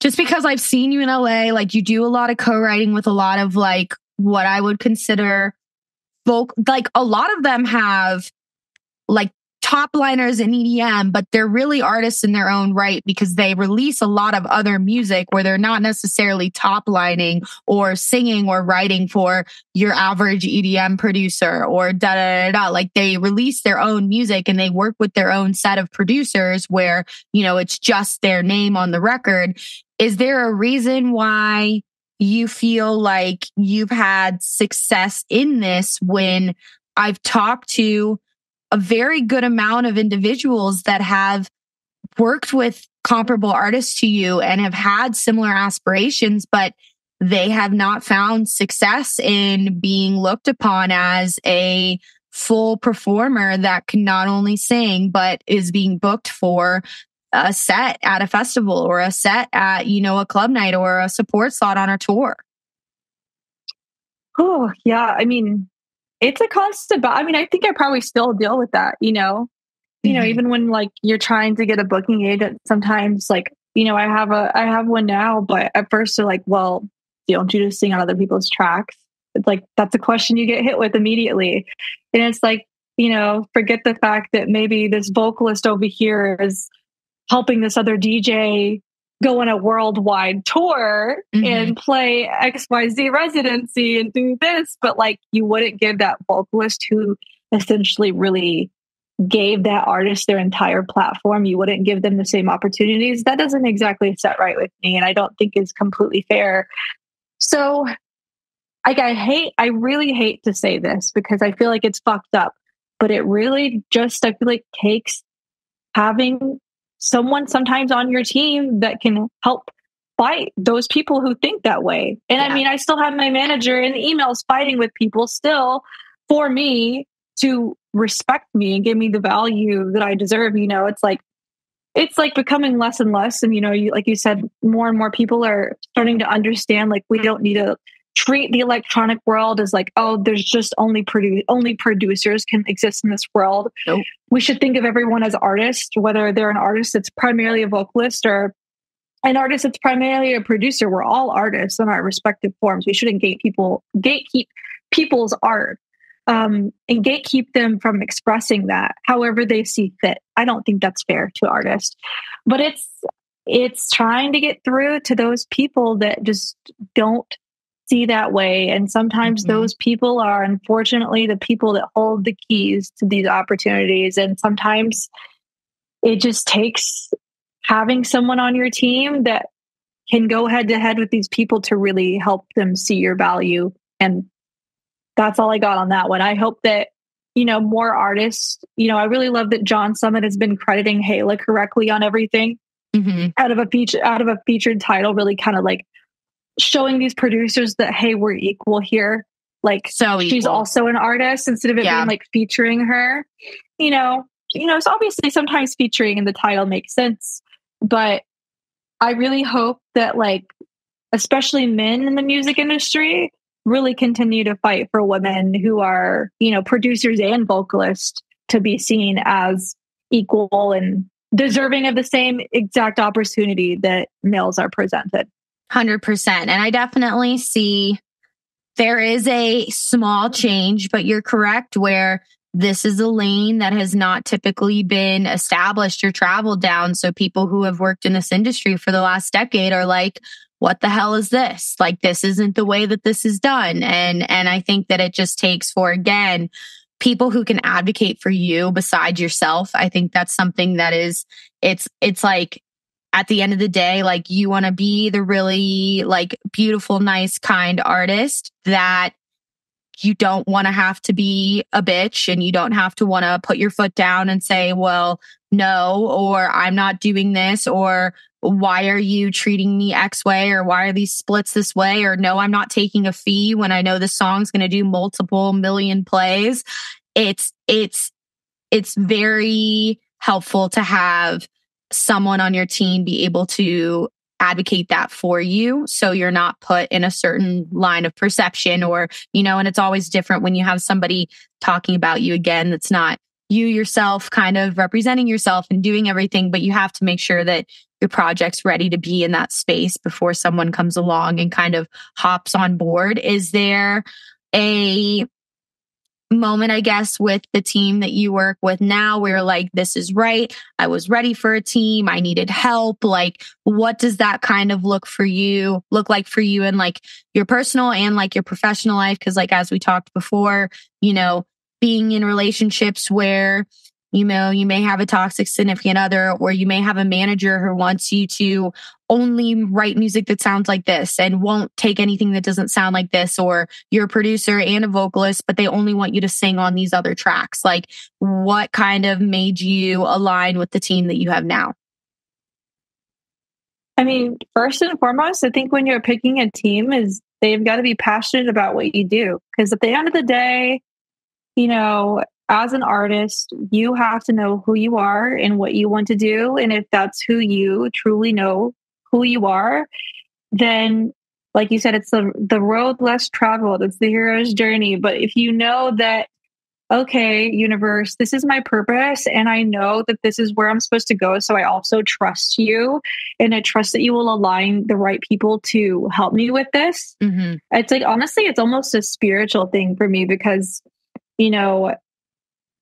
just because I've seen you in LA, like, you do a lot of co-writing with a lot of, like, what I would consider like, a lot of them have, like, top liners in EDM, but they're really artists in their own right because they release a lot of other music where they're not necessarily top lining or singing or writing for your average EDM producer or da da da da. Like, they release their own music and they work with their own set of producers where, you know, it's just their name on the record. Is there a reason why you feel like you've had success in this when I've talked to a very good amount of individuals that have worked with comparable artists to you and have had similar aspirations, but they have not found success in being looked upon as a full performer that can not only sing, but is being booked for a set at a festival or a set at, you know, a club night or a support slot on a tour? Oh, yeah. I mean, it's a constant, but I mean, I think I probably still deal with that, you know, even when, like, you're trying to get a booking agent, sometimes, like, you know, I have one now, but at first they're like, well, don't you just sing on other people's tracks? It's like, that's a question you get hit with immediately. And it's like, you know, forget the fact that maybe this vocalist over here is helping this other DJ go on a worldwide tour and play XYZ residency and do this, but, like, you wouldn't give that vocalist who essentially really gave that artist their entire platform, you wouldn't give them the same opportunities. That doesn't exactly set right with me, and I don't think is completely fair. So, like, I really hate to say this because I feel like it's fucked up, but it really just, I feel like, takes having someone sometimes on your team that can help fight those people who think that way. And I mean, I still have my manager in emails fighting with people still for me to respect me and give me the value that I deserve. You know, it's like becoming less and less. And, you know, like you said, more and more people are starting to understand, like, we don't need to treat the electronic world as like, oh, there's just only producers can exist in this world. Nope. We should think of everyone as artists, whether they're an artist that's primarily a vocalist or an artist that's primarily a producer. We're all artists in our respective forms. We shouldn't gatekeep people's art and gatekeep them from expressing that however they see fit. I don't think that's fair to artists, but it's trying to get through to those people that just don't see that way. And sometimes those people are, unfortunately, the people that hold the keys to these opportunities. And sometimes it just takes having someone on your team that can go head to head with these people to really help them see your value. And that's all I got on that one. I hope that, you know, more artists, you know, I really love that John Summit has been crediting Hala correctly on everything out of a featured title, really kind of like showing these producers that, hey, we're equal here. Like, so she's also an artist instead of it being like featuring her, you know, so obviously sometimes featuring in the title makes sense, but I really hope that, like, especially men in the music industry really continue to fight for women who are, you know, producers and vocalists to be seen as equal and deserving of the same exact opportunity that males are presented. 100%. And I definitely see there is a small change, but you're correct where this is a lane that has not typically been established or traveled down. So people who have worked in this industry for the last decade are like, what the hell is this? Like, this isn't the way that this is done. And I think that it just takes for, again, people who can advocate for you besides yourself. I think that's something that is, it's like, at the end of the day, like, you want to be the really like beautiful, nice, kind artist that you don't want to have to be a bitch, and you don't have to want to put your foot down and say, well, no, or I'm not doing this, or why are you treating me X way, or why are these splits this way, or no, I'm not taking a fee when I know the song's going to do multiple million plays. It's very helpful to have someone on your team be able to advocate that for you, so you're not put in a certain line of perception, or, and it's always different when you have somebody talking about you again that's not you yourself, kind of representing yourself and doing everything, but you have to make sure that your project's ready to be in that space before someone comes along and kind of hops on board. Is there a moment, I guess, with the team that you work with now where like, this is right, I was ready for a team, I needed help? Like, what does that kind of look like for you in like your personal and like your professional life? Because like, as we talked before, being in relationships where you may have a toxic significant other, or you may have a manager who wants you to only write music that sounds like this and won't take anything that doesn't sound like this, or you're a producer and a vocalist, but they only want you to sing on these other tracks. Like, what kind of made you align with the team that you have now? I mean, first and foremost, I think when you're picking a team is they've got to be passionate about what you do. Because at the end of the day, as an artist, you have to know who you are and what you want to do. And if that's who you truly know who you are, then, like you said, it's the road less traveled. It's the hero's journey. But if you know that, okay, universe, this is my purpose, and I know that this is where I'm supposed to go, so I also trust you, and I trust that you will align the right people to help me with this. Mm-hmm. It's like, honestly, it's almost a spiritual thing for me, because,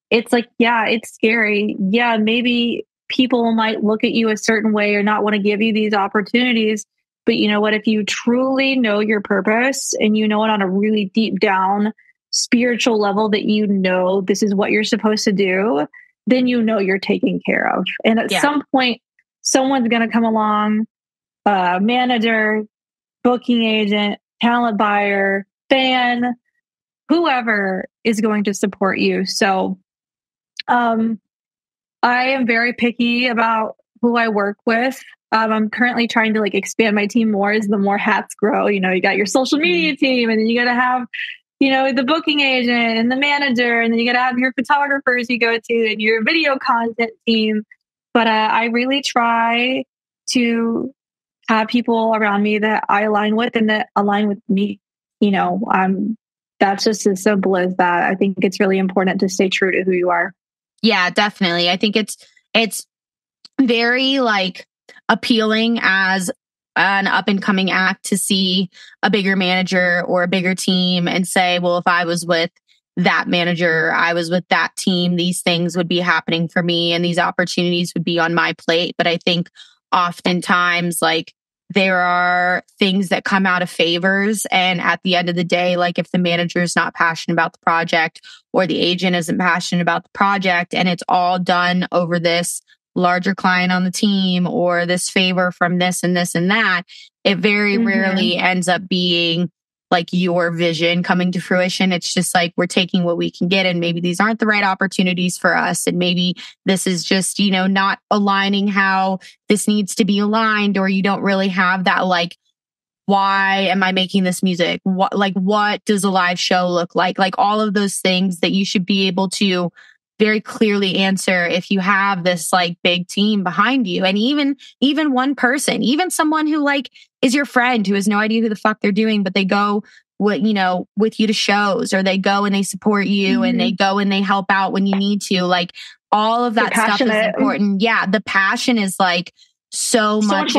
it's like, yeah, it's scary. Yeah, maybe people might look at you a certain way or not want to give you these opportunities. But you know what? If you truly know your purpose, and you know it on a really deep down spiritual level, that this is what you're supposed to do, then you're taken care of. And at some point, someone's going to come along, manager, booking agent, talent buyer, fan, whoever is going to support you. So I am very picky about who I work with. I'm currently trying to like expand my team more as the more hats grow. You got your social media team, and then you got to have, the booking agent and the manager, and then you got to have your photographers you go to, and your video content team. But I really try to have people around me that I align with and that align with me. That's just as simple as that. I think it's really important to stay true to who you are. Yeah, definitely. I think it's very like appealing as an up and coming act to see a bigger manager or a bigger team and say, well, if I was with that manager, I was with that team, these things would be happening for me and these opportunities would be on my plate. But I think oftentimes like there are things that come out of favors. And at the end of the day, like if the manager is not passionate about the project, or the agent isn't passionate about the project, and it's all done over this larger client on the team or this favor from this and this and that, it very rarely ends up being like your vision coming to fruition. It's just like, we're taking what we can get, and maybe these aren't the right opportunities for us. And maybe this is just, not aligning how this needs to be aligned, or you don't really have that, like, why am I making this music? What does a live show look like? Like all of those things that you should be able to very clearly answer if you have this like big team behind you. And even one person, even someone who like is your friend who has no idea who the fuck they're doing, but they go with you to shows, or they go and they support you and they go and they help out when you need to. Like all of that stuff is important. Yeah. The passion is like so much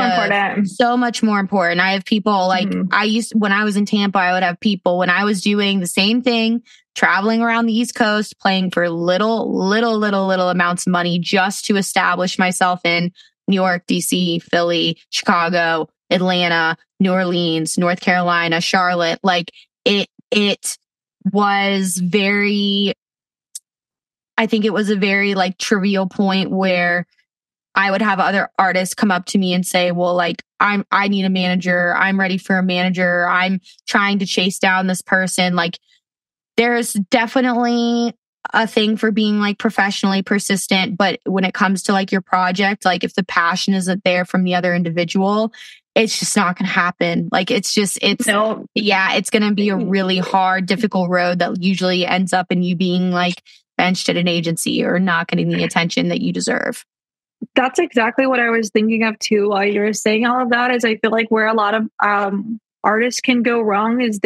more important. I have people like when I was in Tampa, I would have people when I was doing the same thing, traveling around the East Coast, playing for little amounts of money just to establish myself in New York, DC, Philly, Chicago, Atlanta, New Orleans, North Carolina, Charlotte. Like it was very I think it was a very like trivial point where I would have other artists come up to me and say, well, like, I need a manager. I'm ready for a manager. I'm trying to chase down this person. Like, there's definitely a thing for being like professionally persistent. But when it comes to like your project, like if the passion isn't there from the other individual, it's just not going to happen. Like, it's going to be a really hard, difficult road that usually ends up in you being like benched at an agency or not getting the attention that you deserve. That's exactly what I was thinking of too while you were saying all of that. Is I feel like where a lot of artists can go wrong is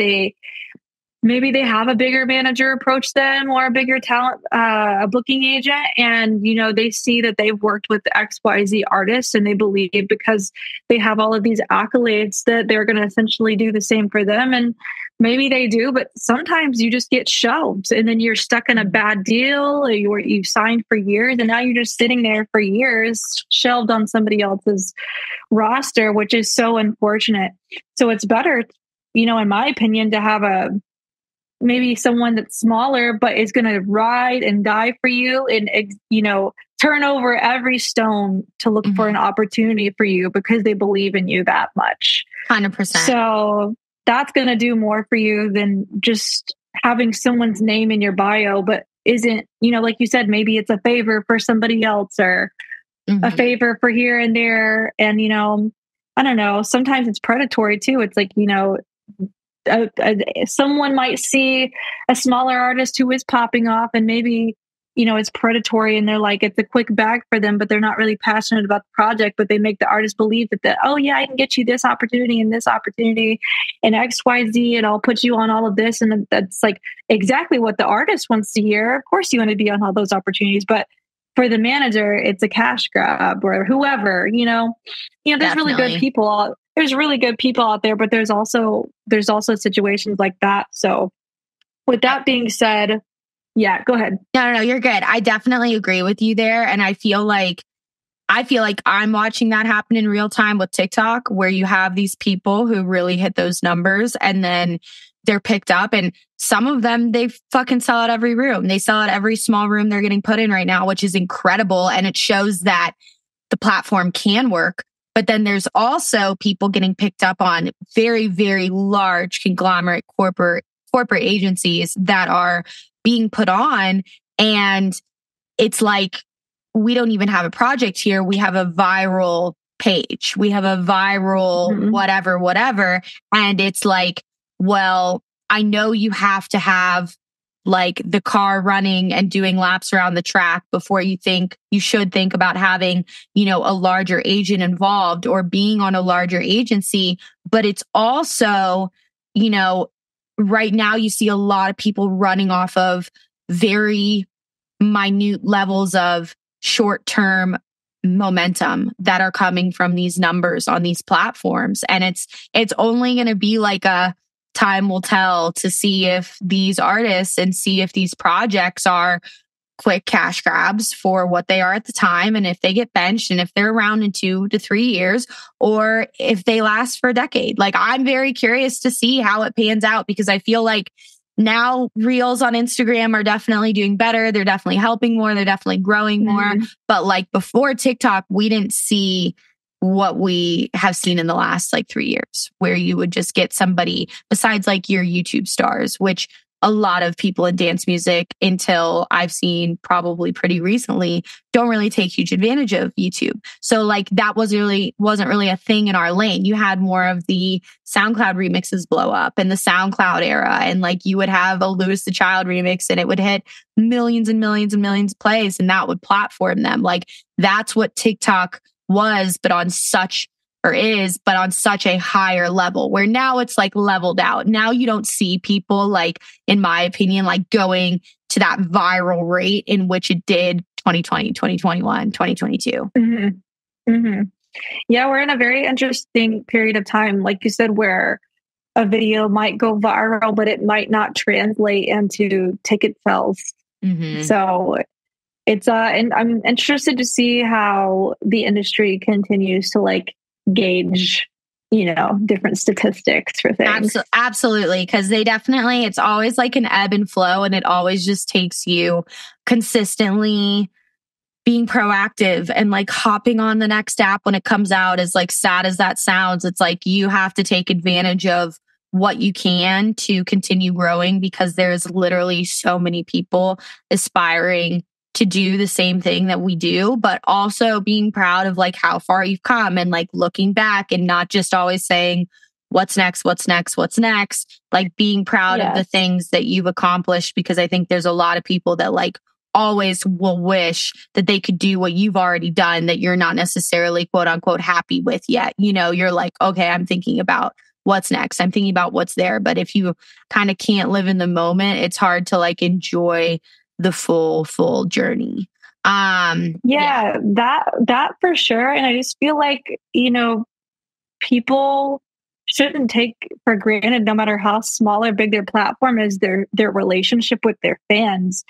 maybe they have a bigger manager approach them or a bigger talent, a booking agent. And, you know, they see that they've worked with XYZ artists and they believe because they have all of these accolades that they're going to essentially do the same for them. And maybe they do, but sometimes you just get shelved and then you're stuck in a bad deal or you've signed for years and now you're just sitting there for years shelved on somebody else's roster, which is so unfortunate. So it's better, you know, in my opinion, to have maybe someone that's smaller, but is going to ride and die for you and, you know, turn over every stone to look for an opportunity for you because they believe in you that much. 100%. So that's going to do more for you than just having someone's name in your bio, but isn't, you know, like you said, maybe it's a favor for somebody else or a favor for here and there. And, you know, I don't know, sometimes it's predatory too. It's like, you know, someone might see a smaller artist who is popping off and maybe, you know, it's predatory and they're like, it's a quick bag for them, but they're not really passionate about the project, but they make the artist believe that, oh yeah, I can get you this opportunity and XYZ, and I'll put you on all of this. And that's like exactly what the artist wants to hear. Of course you want to be on all those opportunities, but for the manager, it's a cash grab or whoever, you know, there's Definitely. really good people. There's really good people out there, but there's also situations like that. So with that being said, yeah, go ahead. No, you're good. I definitely agree with you there. And I feel like I'm watching that happen in real time with TikTok, where you have these people who really hit those numbers and then they're picked up, and some of them, they fucking sell out every room. They sell out every small room they're getting put in right now, which is incredible. And it shows that the platform can work. But then there's also people getting picked up on very, very large conglomerate corporate agencies that are being put on. And it's like, we don't even have a project here. We have a viral page. We have a viral whatever. And it's like, well, I know you have to have like the car running and doing laps around the track before you should think about having, you know, a larger agent involved or being on a larger agency. But it's also, you know, right now you see a lot of people running off of very minute levels of short-term momentum that are coming from these numbers on these platforms. And it's only going to be like a time will tell to see if these artists and see if these projects are quick cash grabs for what they are at the time, and if they get benched and if they're around in 2 to 3 years, or if they last for a decade. Like, I'm very curious to see how it pans out, because I feel like now reels on Instagram are definitely doing better. They're definitely helping more. They're definitely growing more. But like before TikTok, we didn't see what we have seen in the last like 3 years, where you would just get somebody besides like your YouTube stars, which a lot of people in dance music, until I've seen probably pretty recently, don't really take huge advantage of YouTube. So like that wasn't really a thing in our lane. You had more of the SoundCloud remixes blow up and the SoundCloud era. And like you would have a Louis the Child remix and it would hit millions and millions and millions of plays, and that would platform them. Like that's what TikTok was, but on such a higher level, where now it's like leveled out. Now you don't see people, like, in my opinion, like going to that viral rate in which it did 2020, 2021, 2022. Yeah, we're in a very interesting period of time, like you said, where a video might go viral, but it might not translate into ticket sales. So it's and I'm interested to see how the industry continues to like gauge different statistics for things. Absolutely. Because it's always like an ebb and flow, and it always just takes you consistently being proactive and like hopping on the next app when it comes out. As like sad as that sounds, it's like you have to take advantage of what you can to continue growing, because there's literally so many people aspiring to do the same thing that we do, but also being proud of like how far you've come, and like looking back and not just always saying, what's next, like being proud of the things that you've accomplished, because I think there's a lot of people that like always will wish that they could do what you've already done, that you're not necessarily quote unquote happy with yet. You're like, okay, I'm thinking about what's next. I'm thinking about what's there. But if you kind of can't live in the moment, it's hard to like enjoy the full journey. That for sure. And I just feel like, people shouldn't take for granted, no matter how small or big their platform is, their relationship with their fans.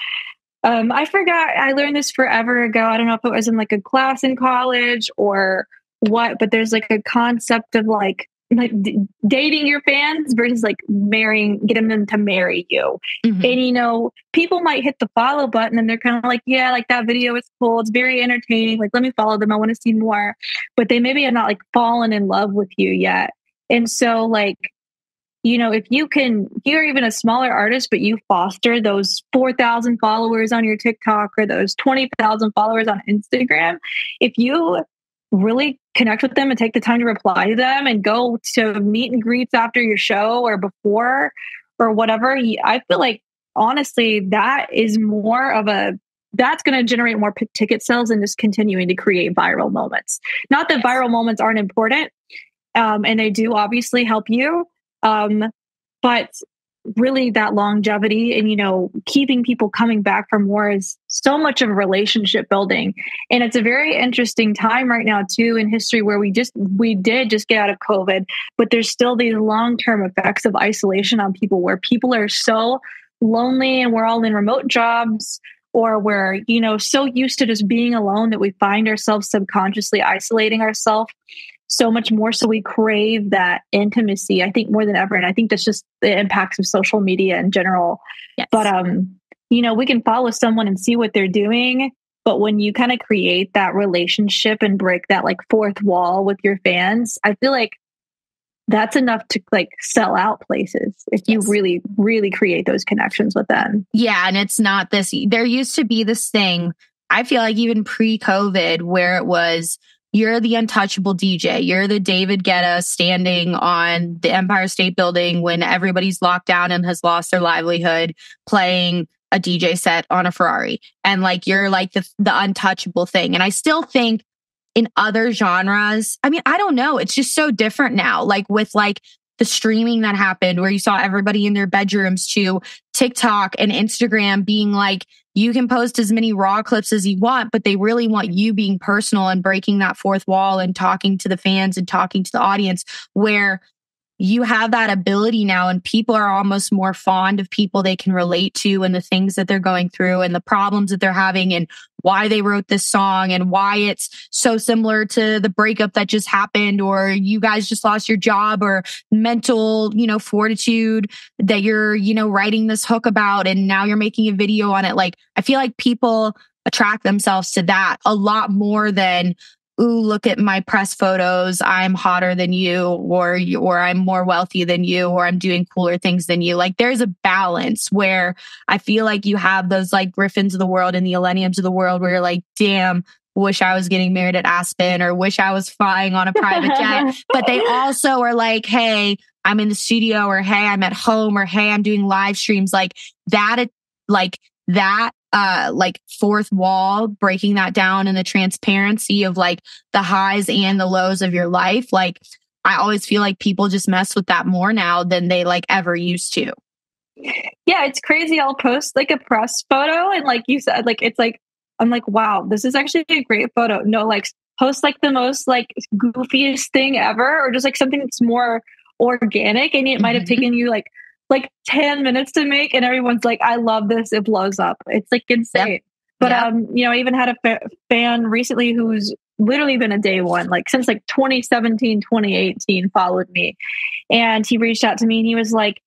I forgot, I learned this forever ago. I don't know if it was in like a class in college or what, but there's like a concept of like dating your fans versus like getting them to marry you. Mm-hmm. And, people might hit the follow button and they're kind of like, yeah, like that video is cool. It's very entertaining. Like, let me follow them. I want to see more, but they maybe have not like fallen in love with you yet. And so like, if you're even a smaller artist, but you foster those 4,000 followers on your TikTok or those 20,000 followers on Instagram, if you really connect with them and take the time to reply to them and go to meet and greets after your show or before or whatever, I feel like honestly, that's going to generate more ticket sales than just continuing to create viral moments. Not that viral moments aren't important, and they do obviously help you. But really that longevity and, keeping people coming back for more is so much of a relationship building. And it's a very interesting time right now too in history where we did just get out of COVID, but there's still these long-term effects of isolation on people where people are so lonely and we're all in remote jobs, or we're, so used to just being alone that we find ourselves subconsciously isolating ourselves so much more. So we crave that intimacy, I think, more than ever. And I think that's just the impacts of social media in general. Yes. But, we can follow someone and see what they're doing. But when you kind of create that relationship and break that like fourth wall with your fans, I feel like that's enough to like sell out places if you really, really create those connections with them. Yeah. And it's not this, there used to be this thing, I feel like even pre-COVID, where it was, you're the untouchable DJ. You're the David Guetta standing on the Empire State Building when everybody's locked down and has lost their livelihood, playing a DJ set on a Ferrari. And like, you're like the untouchable thing. And I still think in other genres, I mean, I don't know. It's just so different now. Like with like the streaming that happened where you saw everybody in their bedrooms, to TikTok and Instagram being like, you can post as many raw clips as you want, but they really want you being personal and breaking that fourth wall and talking to the fans and talking to the audience, where you have that ability now, and people are almost more fond of people they can relate to and the things that they're going through and the problems that they're having and why they wrote this song and why it's so similar to the breakup that just happened, or you guys just lost your job, or mental, fortitude that you're, writing this hook about and now you're making a video on it. Like, I feel like people attract themselves to that a lot more than, ooh, look at my press photos, I'm hotter than you, or I'm more wealthy than you, or I'm doing cooler things than you. Like, there's a balance where I feel like you have those like Griffins of the world and the Millenniums of the world where you're like, damn, wish I was getting married at Aspen, or wish I was flying on a private jet. But they also are like, hey, I'm in the studio, or hey, I'm at home, or hey, I'm doing live streams. Like that, like fourth wall, breaking that down, and the transparency of like the highs and the lows of your life. Like, I always feel like people just mess with that more now than they like ever used to. Yeah, it's crazy. I'll post like a press photo, and like you said, like, it's like, I'm like, wow, this is actually a great photo. No, like post like the most like goofiest thing ever, or just like something that's more organic, and it might have taken you like 10 minutes to make, and everyone's like, I love this, it blows up. It's like insane. Yep. But I even had a fan recently who's literally been a day one, like since like 2017, 2018 followed me. And he reached out to me and he was like,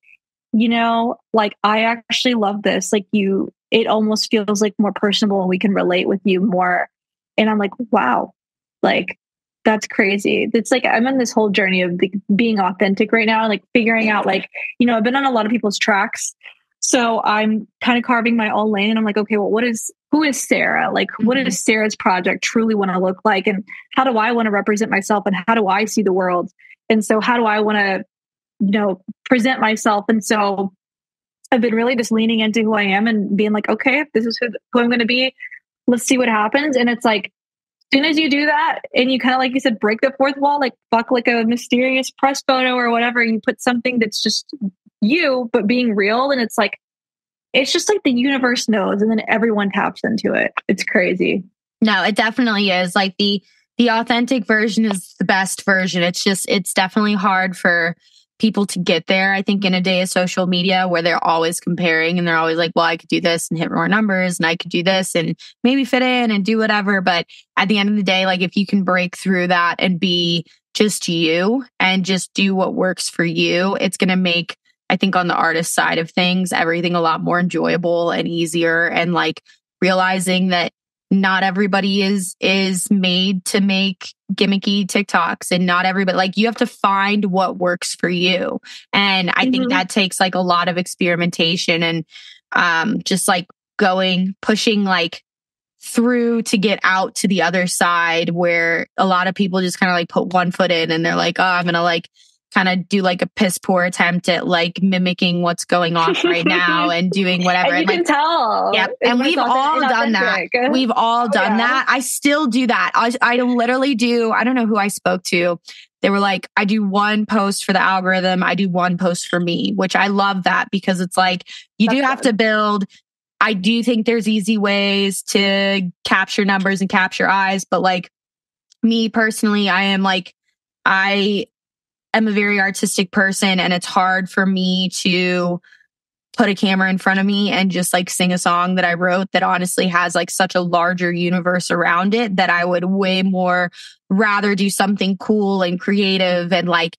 like, I actually love this. Like it almost feels like more personable and we can relate with you more. And I'm like, wow, like that's crazy. It's like, I'm in this whole journey of being authentic right now, like figuring out like, I've been on a lot of people's tracks. So I'm kind of carving my own lane and I'm like, okay, well, who is Sara? Like, what does Sara's project truly want to look like? And how do I want to represent myself? And how do I see the world? And so how do I want to, present myself? And so I've been really just leaning into who I am and being like, okay, if this is who I'm going to be, let's see what happens. And it's like, as soon as you do that and you kind of, like you said, break the fourth wall, like fuck like a mysterious press photo or whatever, you put something that's just you, but being real. And it's like, it's just like the universe knows. And then everyone taps into it. It's crazy. No, it definitely is. Like the authentic version is the best version. It's definitely hard for people to get there. I think in a day of social media where they're always comparing and they're always like, well, I could do this and hit more numbers and I could do this and maybe fit in and do whatever. But at the end of the day, like if you can break through that and be just you and just do what works for you, it's going to make, I think on the artist side of things, everything a lot more enjoyable and easier. And like realizing that not everybody is made to make gimmicky TikToks and not everybody, like you have to find what works for you. And I think that takes like a lot of experimentation and just like pushing like through to get out to the other side where a lot of people just kind of like put one foot in and they're like, oh, I'm going to like kind of do like a piss poor attempt at like mimicking what's going on right now and doing whatever. And you can tell. Yep. And we've all done that. We've all done that. I still do that. I literally do. I don't know who I spoke to. They were like, I do one post for the algorithm. I do one post for me, which I love that because it's like, you do have to build. I do think there's easy ways to capture numbers and capture eyes. But like me personally, I'm a very artistic person and it's hard for me to put a camera in front of me and just like sing a song that I wrote that honestly has like such a larger universe around it that I would way more rather do something cool and creative and like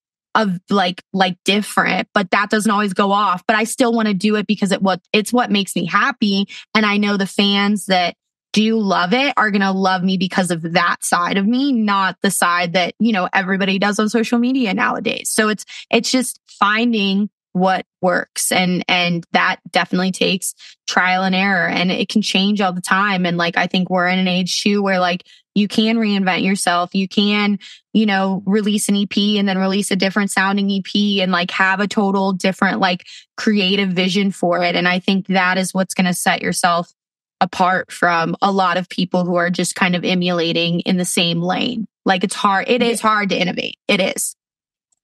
different, but that doesn't always go off. But I still want to do it because it's what makes me happy. And I know the fans that do love it are going to love me because of that side of me, not the side that, everybody does on social media nowadays. So it's just finding what works. And that definitely takes trial and error and it can change all the time. And like, I think we're in an age too, where like you can reinvent yourself. You can, release an EP and then release a different sounding EP and like have a total different, like creative vision for it. And I think that is what's going to set yourself apart from a lot of people who are just kind of emulating in the same lane. Like it's hard. It is hard to innovate. It is.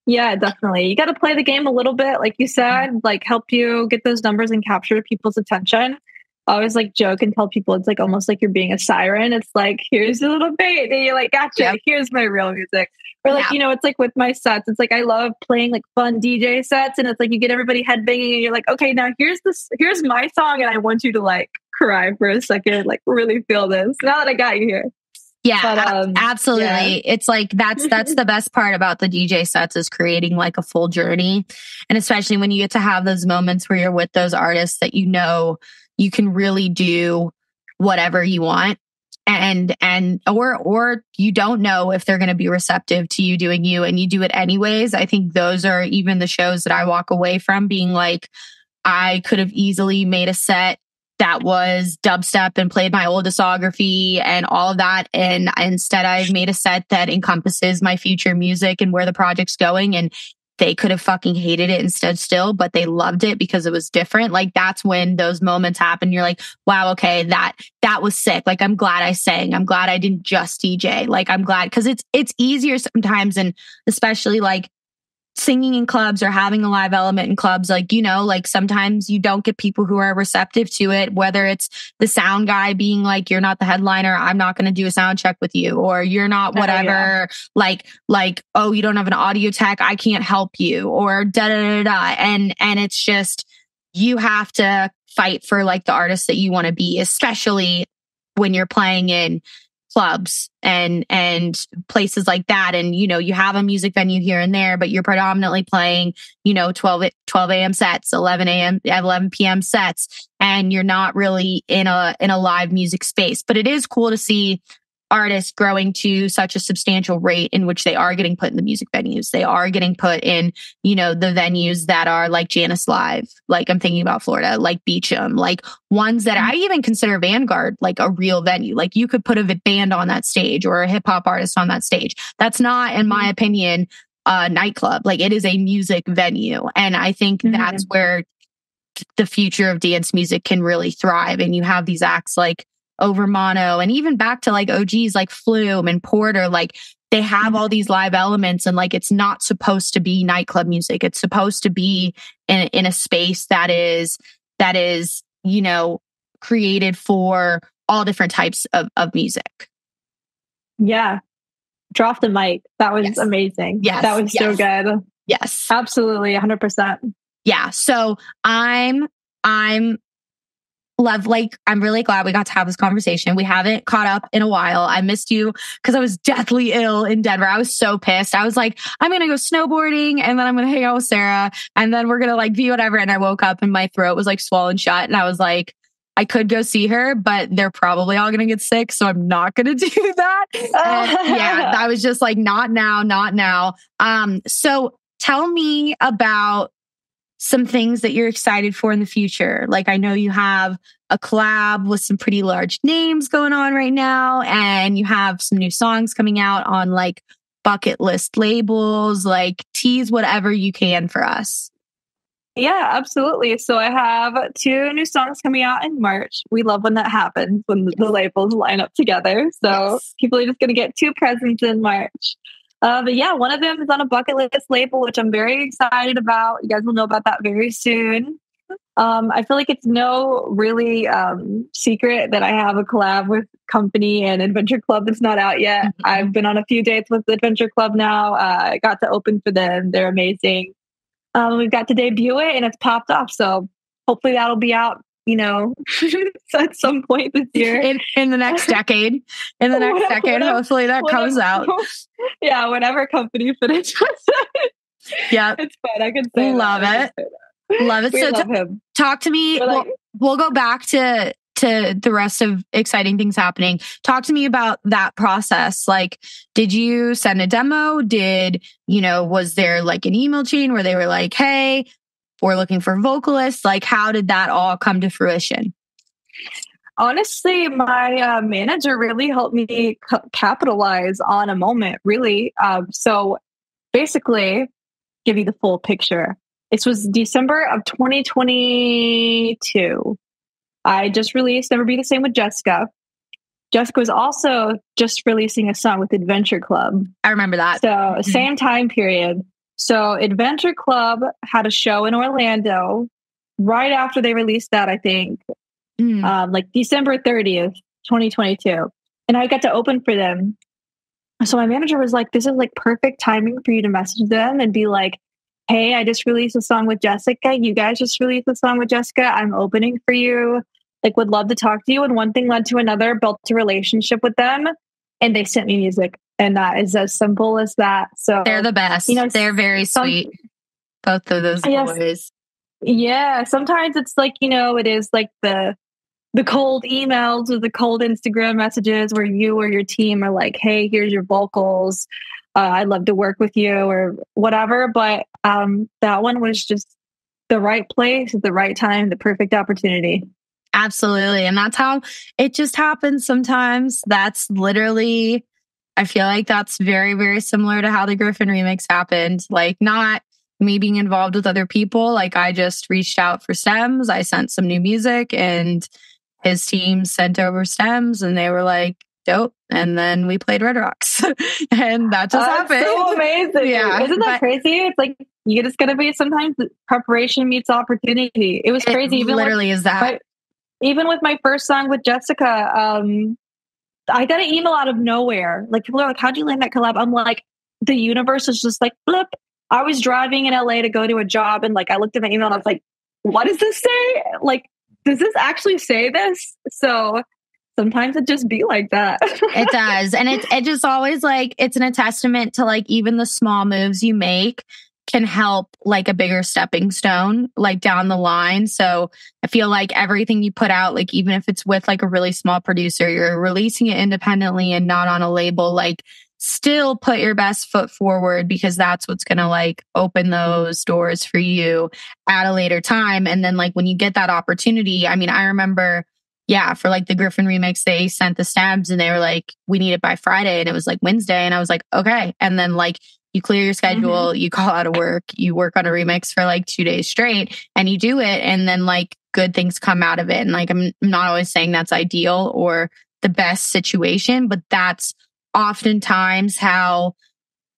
Yeah, definitely. You got to play the game a little bit, like you said, like help you get those numbers and capture people's attention. I always like joke and tell people it's like almost like you're being a siren. It's like, here's a little bait. And you're like, gotcha. Yep. Here's my real music. Or like, it's like with my sets, it's like, I love playing like fun DJ sets. And it's like, you get everybody headbanging and you're like, okay, now here's my song. And I want you to like cry for a second, like really feel this now that I got you here. Yeah, but, absolutely. Yeah. It's like, that's the best part about the DJ sets is creating like a full journey. And especially when you get to have those moments where you're with those artists that you can really do whatever you want. Or you don't know if they're going to be receptive to you doing you and you do it anyways. I think those are even the shows that I walk away from being like, I could have easily made a set that was dubstep and played my old discography and all of that. And instead I've made a set that encompasses my future music and where the project's going. And they could have fucking hated it instead still, but they loved it because it was different. Like that's when those moments happen. You're like, wow, okay, that was sick. Like, I'm glad I sang. I'm glad I didn't just DJ. Like, I'm glad because it's easier sometimes. And especially like singing in clubs or having a live element in clubs, like, like sometimes you don't get people who are receptive to it, whether it's the sound guy being like, you're not the headliner, I'm not going to do a sound check with you, or you're not whatever, like, oh, you don't have an audio tech, I can't help you, or da da da da. And it's just, you have to fight for like the artist that you want to be, especially when you're playing in clubs and places like that. And, you know, you have a music venue here and there, but you're predominantly playing, you know, 12 a.m. sets, 11 p.m. sets, and you're not really in a live music space. But it is cool to see artists growing to such a substantial rate in which they are getting put in the music venues. They are getting put in, you know, the venues that are like Janice Live, like I'm thinking about Florida, like Beecham, like ones that I even consider Vanguard, like a real venue. Like you could put a band on that stage or a hip hop artist on that stage. That's not, in my opinion, a nightclub. Like it is a music venue. And I think that's where the future of dance music can really thrive. And you have these acts like Over Mono, and even back to like OGs like Flume and Porter, like they have all these live elements, and like it's not supposed to be nightclub music. It's supposed to be in a space that is, you know, created for all different types of music. Yeah. Drop the mic. That was amazing. Yes. That was so good. Yes. Absolutely. 100%. Yeah. So I'm really glad we got to have this conversation. We haven't caught up in a while. I missed you because I was deathly ill in Denver. I was so pissed. I was like, I'm going to go snowboarding and then I'm going to hang out with Sara and then we're going to like be whatever. And I woke up and my throat was like swollen shut. And I was like, I could go see her, but they're probably all going to get sick. So I'm not going to do that. Yeah, I was just like, not now. So tell me about some things that you're excited for in the future. Like I know you have a collab with some pretty large names going on right now, and you have some new songs coming out on like bucket list labels. Like tease whatever you can for us. Yeah, absolutely. So I have 2 new songs coming out in March. We love when that happens, when the labels line up together. So people are just going to get 2 presents in March. But yeah, one of them is on a bucket list label, which I'm very excited about. You guys will know about that very soon. I feel like it's no really secret that I have a collab with Company and Adventure Club that's not out yet. I've been on a few dates with Adventure Club now. I got to open for them. They're amazing. We've got to debut it and it's popped off. So hopefully that'll be out, you know, at some point this year. In the next decade. In the next decade, hopefully that comes out. Yeah, whenever Company finishes. Yeah. It's fun. I can say Love it. Love it. We so love him. Talk to me. We'll go back to the rest of exciting things happening. Talk to me about that process. Like, did you send a demo? Was there like an email chain where they were like, hey, we're looking for vocalists? Like, how did that all come to fruition? Honestly, my manager really helped me capitalize on a moment, really. So basically, give you the full picture. This was December of 2022. I just released Never Be the Same with Jessica. Jessica was also just releasing a song with Adventure Club. I remember that. So same time period. So Adventure Club had a show in Orlando right after they released that, I think, like December 30th, 2022. And I got to open for them. So my manager was like, this is like perfect timing for you to message them and be like, hey, I just released a song with Jessica. You guys just released a song with Jessica. I'm opening for you. Like, would love to talk to you. And one thing led to another, built a relationship with them. And they sent me music. And that is as simple as that. So they're the best. You know, they're very sweet. Both of those boys. Yeah. Sometimes it's like, you know, it is like the cold emails or the cold Instagram messages where you or your team are like, hey, here's your vocals. I'd love to work with you or whatever. But that one was just the right place at the right time, the perfect opportunity. Absolutely. And that's how it just happens sometimes. That's literally, I feel like that's very, very similar to how the Griffin remix happened. Like, not me being involved with other people. Like, I just reached out for stems. I sent some new music and his team sent over stems and they were like, dope. And then we played Red Rocks and that just happened. So amazing. Yeah. Isn't that crazy? It's like, you just gotta be, sometimes preparation meets opportunity. It was crazy. It literally is that. Even with my first song with Jessica, I got an email out of nowhere. Like, people are like, how'd you land that collab? I'm like, the universe is just like, flip. I was driving in LA to go to a job. And like, I looked at my email and I was like, what does this say? Like, does this actually say this? So sometimes it just be like that. It does. And it just always like, it's a testament to like even the small moves you make can help like a bigger stepping stone like down the line. So I feel like everything you put out, like even if it's with like a really small producer, you're releasing it independently and not on a label, like still put your best foot forward, because that's what's going to like open those doors for you at a later time. And then like when you get that opportunity, I mean, I remember, yeah, for like the Griffin remix, they sent the stems and they were like, we need it by Friday. And it was like Wednesday. And I was like, okay. And then like you clear your schedule, you call out of work, you work on a remix for like 2 days straight and you do it. And then like good things come out of it. And like, I'm not always saying that's ideal or the best situation, but that's oftentimes how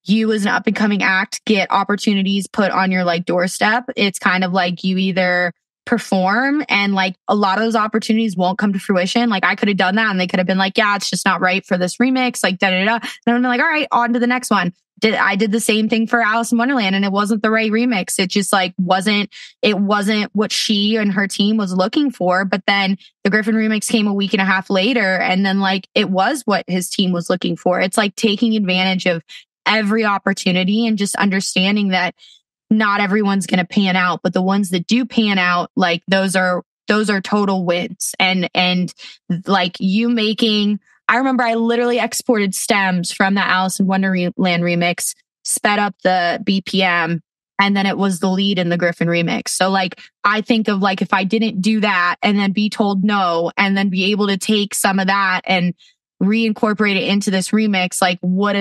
you as an up and coming act get opportunities put on your like doorstep. It's kind of like you either perform and like a lot of those opportunities won't come to fruition. Like I could have done that and they could have been like, yeah, it's just not right for this remix, like da da da. And I'm like, all right, on to the next one. I did the same thing for Alice in Wonderland and it wasn't the right remix. It just like wasn't what she and her team was looking for. But then the Griffin remix came a week and a half later and then like it was what his team was looking for. It's like taking advantage of every opportunity and just understanding that not everyone's going to pan out, but the ones that do pan out, like those are total wins. And like you making, I remember I literally exported stems from that Alice in Wonderland remix, sped up the BPM, and then it was the lead in the Griffin remix. So like, I think of like, if I didn't do that and then be told no, and then be able to take some of that and reincorporate it into this remix, like would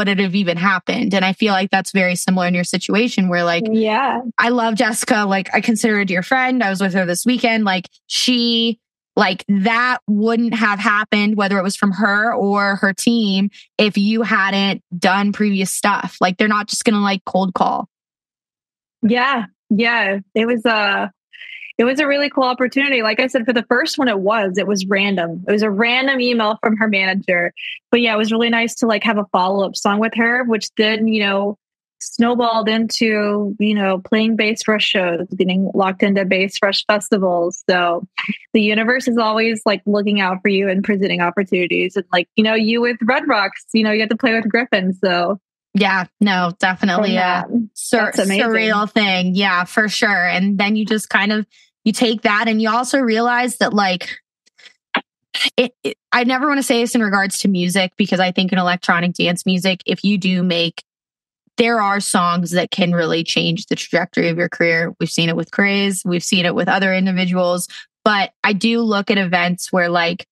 it have even happened? And I feel like that's very similar in your situation where like, yeah, I love Jessica. Like I consider her a dear friend. I was with her this weekend. Like she, like that wouldn't have happened, whether it was from her or her team, if you hadn't done previous stuff. Like they're not just going to like cold call. Yeah. Yeah. It was a really cool opportunity. Like I said, for the first one, it was random. It was a random email from her manager. But yeah, it was really nice to like have a follow-up song with her, which then, snowballed into, playing Bassrush shows, getting locked into Bassrush festivals. So the universe is always like looking out for you and presenting opportunities. And like, you with Red Rocks, you get to play with Griffin. So yeah, no, definitely a surreal thing. Yeah, for sure. And then you just kind of, you take that and you also realize that like, I never want to say this in regards to music, because I think in electronic dance music, if you do there are songs that can really change the trajectory of your career. We've seen it with Craze. We've seen it with other individuals. But I do look at events where like,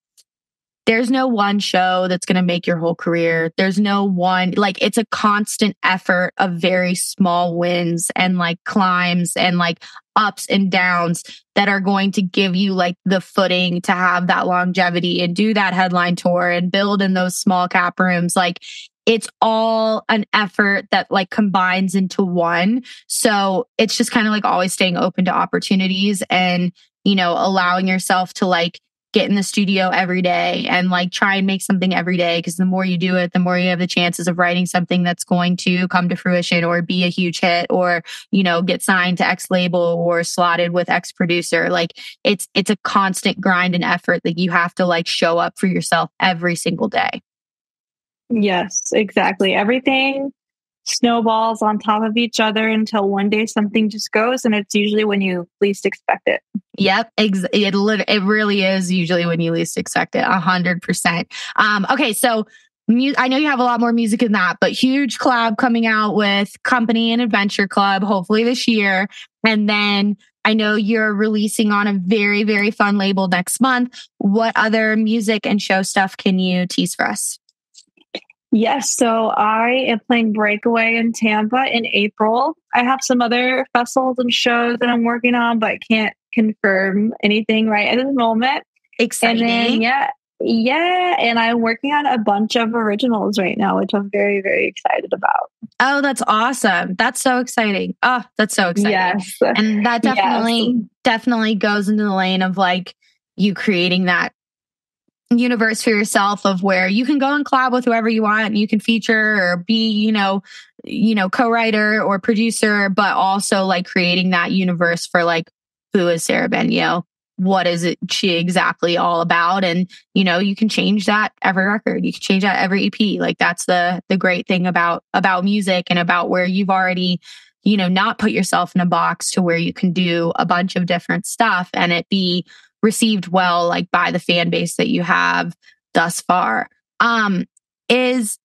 there's no one show that's going to make your whole career. There's no one, like it's a constant effort of very small wins and like climbs and like ups and downs that are going to give you like the footing to have that longevity and do that headline tour and build in those small cap rooms. Like it's all an effort that like combines into one. So it's just kind of like always staying open to opportunities and, allowing yourself to like get in the studio every day and like try and make something every day. Because the more you do it, the more you have the chances of writing something that's going to come to fruition or be a huge hit or, get signed to X label or slotted with X producer. Like it's a constant grind and effort that you have to like show up for yourself every single day. Yes, exactly. Everything snowballs on top of each other until one day something just goes, and it's usually when you least expect it. Yep. It really is usually when you least expect it. 100%. Okay. So I know you have a lot more music than that, but huge collab coming out with Company and Adventure Club, hopefully this year. And then I know you're releasing on a very, very fun label next month. What other music and show stuff can you tease for us? Yes, so I am playing Breakaway in Tampa in April. I have some other festivals and shows that I'm working on, but can't confirm anything right at the moment. Exciting. And then, yeah, and I'm working on a bunch of originals right now, which I'm very, very excited about. Oh, that's awesome. That's so exciting. Oh, that's so exciting. Yes. And that definitely goes into the lane of like you creating that universe for yourself of where you can go and collab with whoever you want and you can feature or be, co-writer or producer, but also like creating that universe for like, who is Sara Benyo? what is it she exactly all about? And, you know, you can change that every record. You can change that every EP. Like that's the great thing about music and about where you've already, you know, not put yourself in a box to where you can do a bunch of different stuff and it be received well, like by the fan base that you have thus far. Is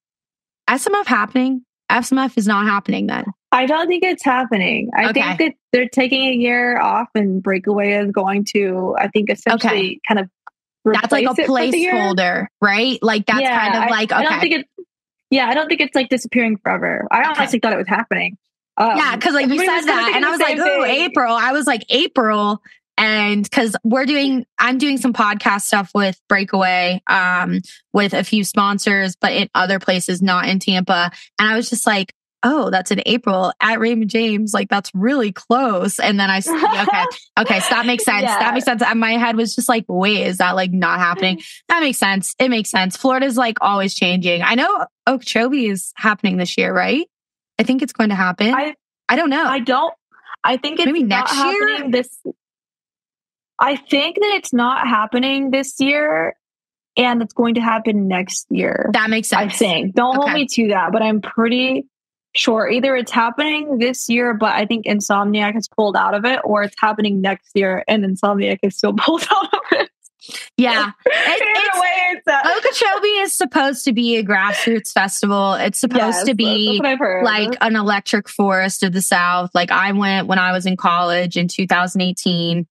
SMF happening? SMF is not happening then. I don't think it's happening. I think that they're taking a year off and Breakaway is going to, I think, essentially kind of that's like a placeholder, right? Like that's kind of like, okay. I don't think it's like disappearing forever. I honestly thought it was happening. Yeah, because like you said that and I was like, oh, April. I was like, April. And because I'm doing some podcast stuff with Breakaway, with a few sponsors, but in other places, not in Tampa. And I was just like, oh, that's in April at Raymond James. Like that's really close. And then okay, so that makes sense. Yeah. That makes sense. And my head was just like, wait, is that like not happening? That makes sense. It makes sense. Florida's like always changing. I know Okeechobee is happening this year, right? I think it's going to happen. I don't know. I think it's maybe next year. Year. I think that it's not happening this year and it's going to happen next year. That makes sense. I think. Don't hold me to that, but I'm pretty sure either it's happening this year, but I think Insomniac has pulled out of it, or it's happening next year and Insomniac is still pulled out of it. Yeah. Okeechobee is supposed to be a grassroots festival. It's supposed to be like an electric forest of the South. Like I went when I was in college in 2018.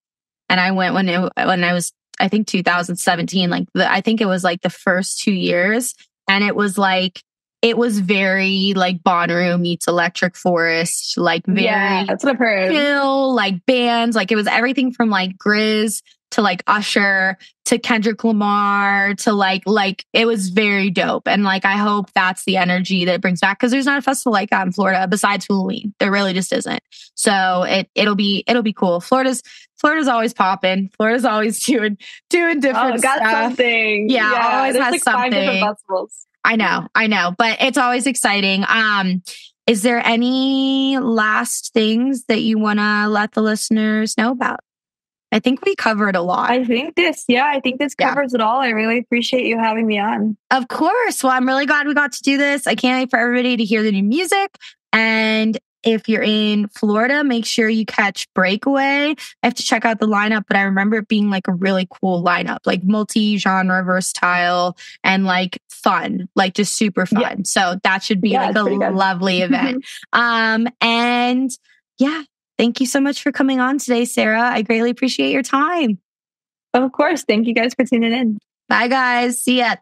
And I went when I was, I think 2017, I think it was like the first 2 years. And it was very like Bonnaroo meets Electric Forest, like very that's what I've heard. Chill, like bands, like it was everything from like Grizz to like Usher to Kendrick Lamar to like it was very dope. And like, I hope that's the energy that it brings back. Cause there's not a festival like that in Florida besides Halloween. There really just isn't. So it'll be cool. Florida's always popping. Florida's always doing different stuff. Something. Yeah, always has like something. 5 different festivals. I know, but it's always exciting. Is there any last things that you want to let the listeners know about? I think we covered a lot. I think this covers it all. I really appreciate you having me on. Of course. Well, I'm really glad we got to do this. I can't wait for everybody to hear the new music. And if you're in Florida, make sure you catch Breakaway. I have to check out the lineup, but I remember it being like a really cool lineup, like multi-genre, versatile, and like fun, like just super fun. Yeah. So that should be like a lovely event. And yeah, thank you so much for coming on today, Sara. I greatly appreciate your time. Of course. Thank you guys for tuning in. Bye, guys. See ya.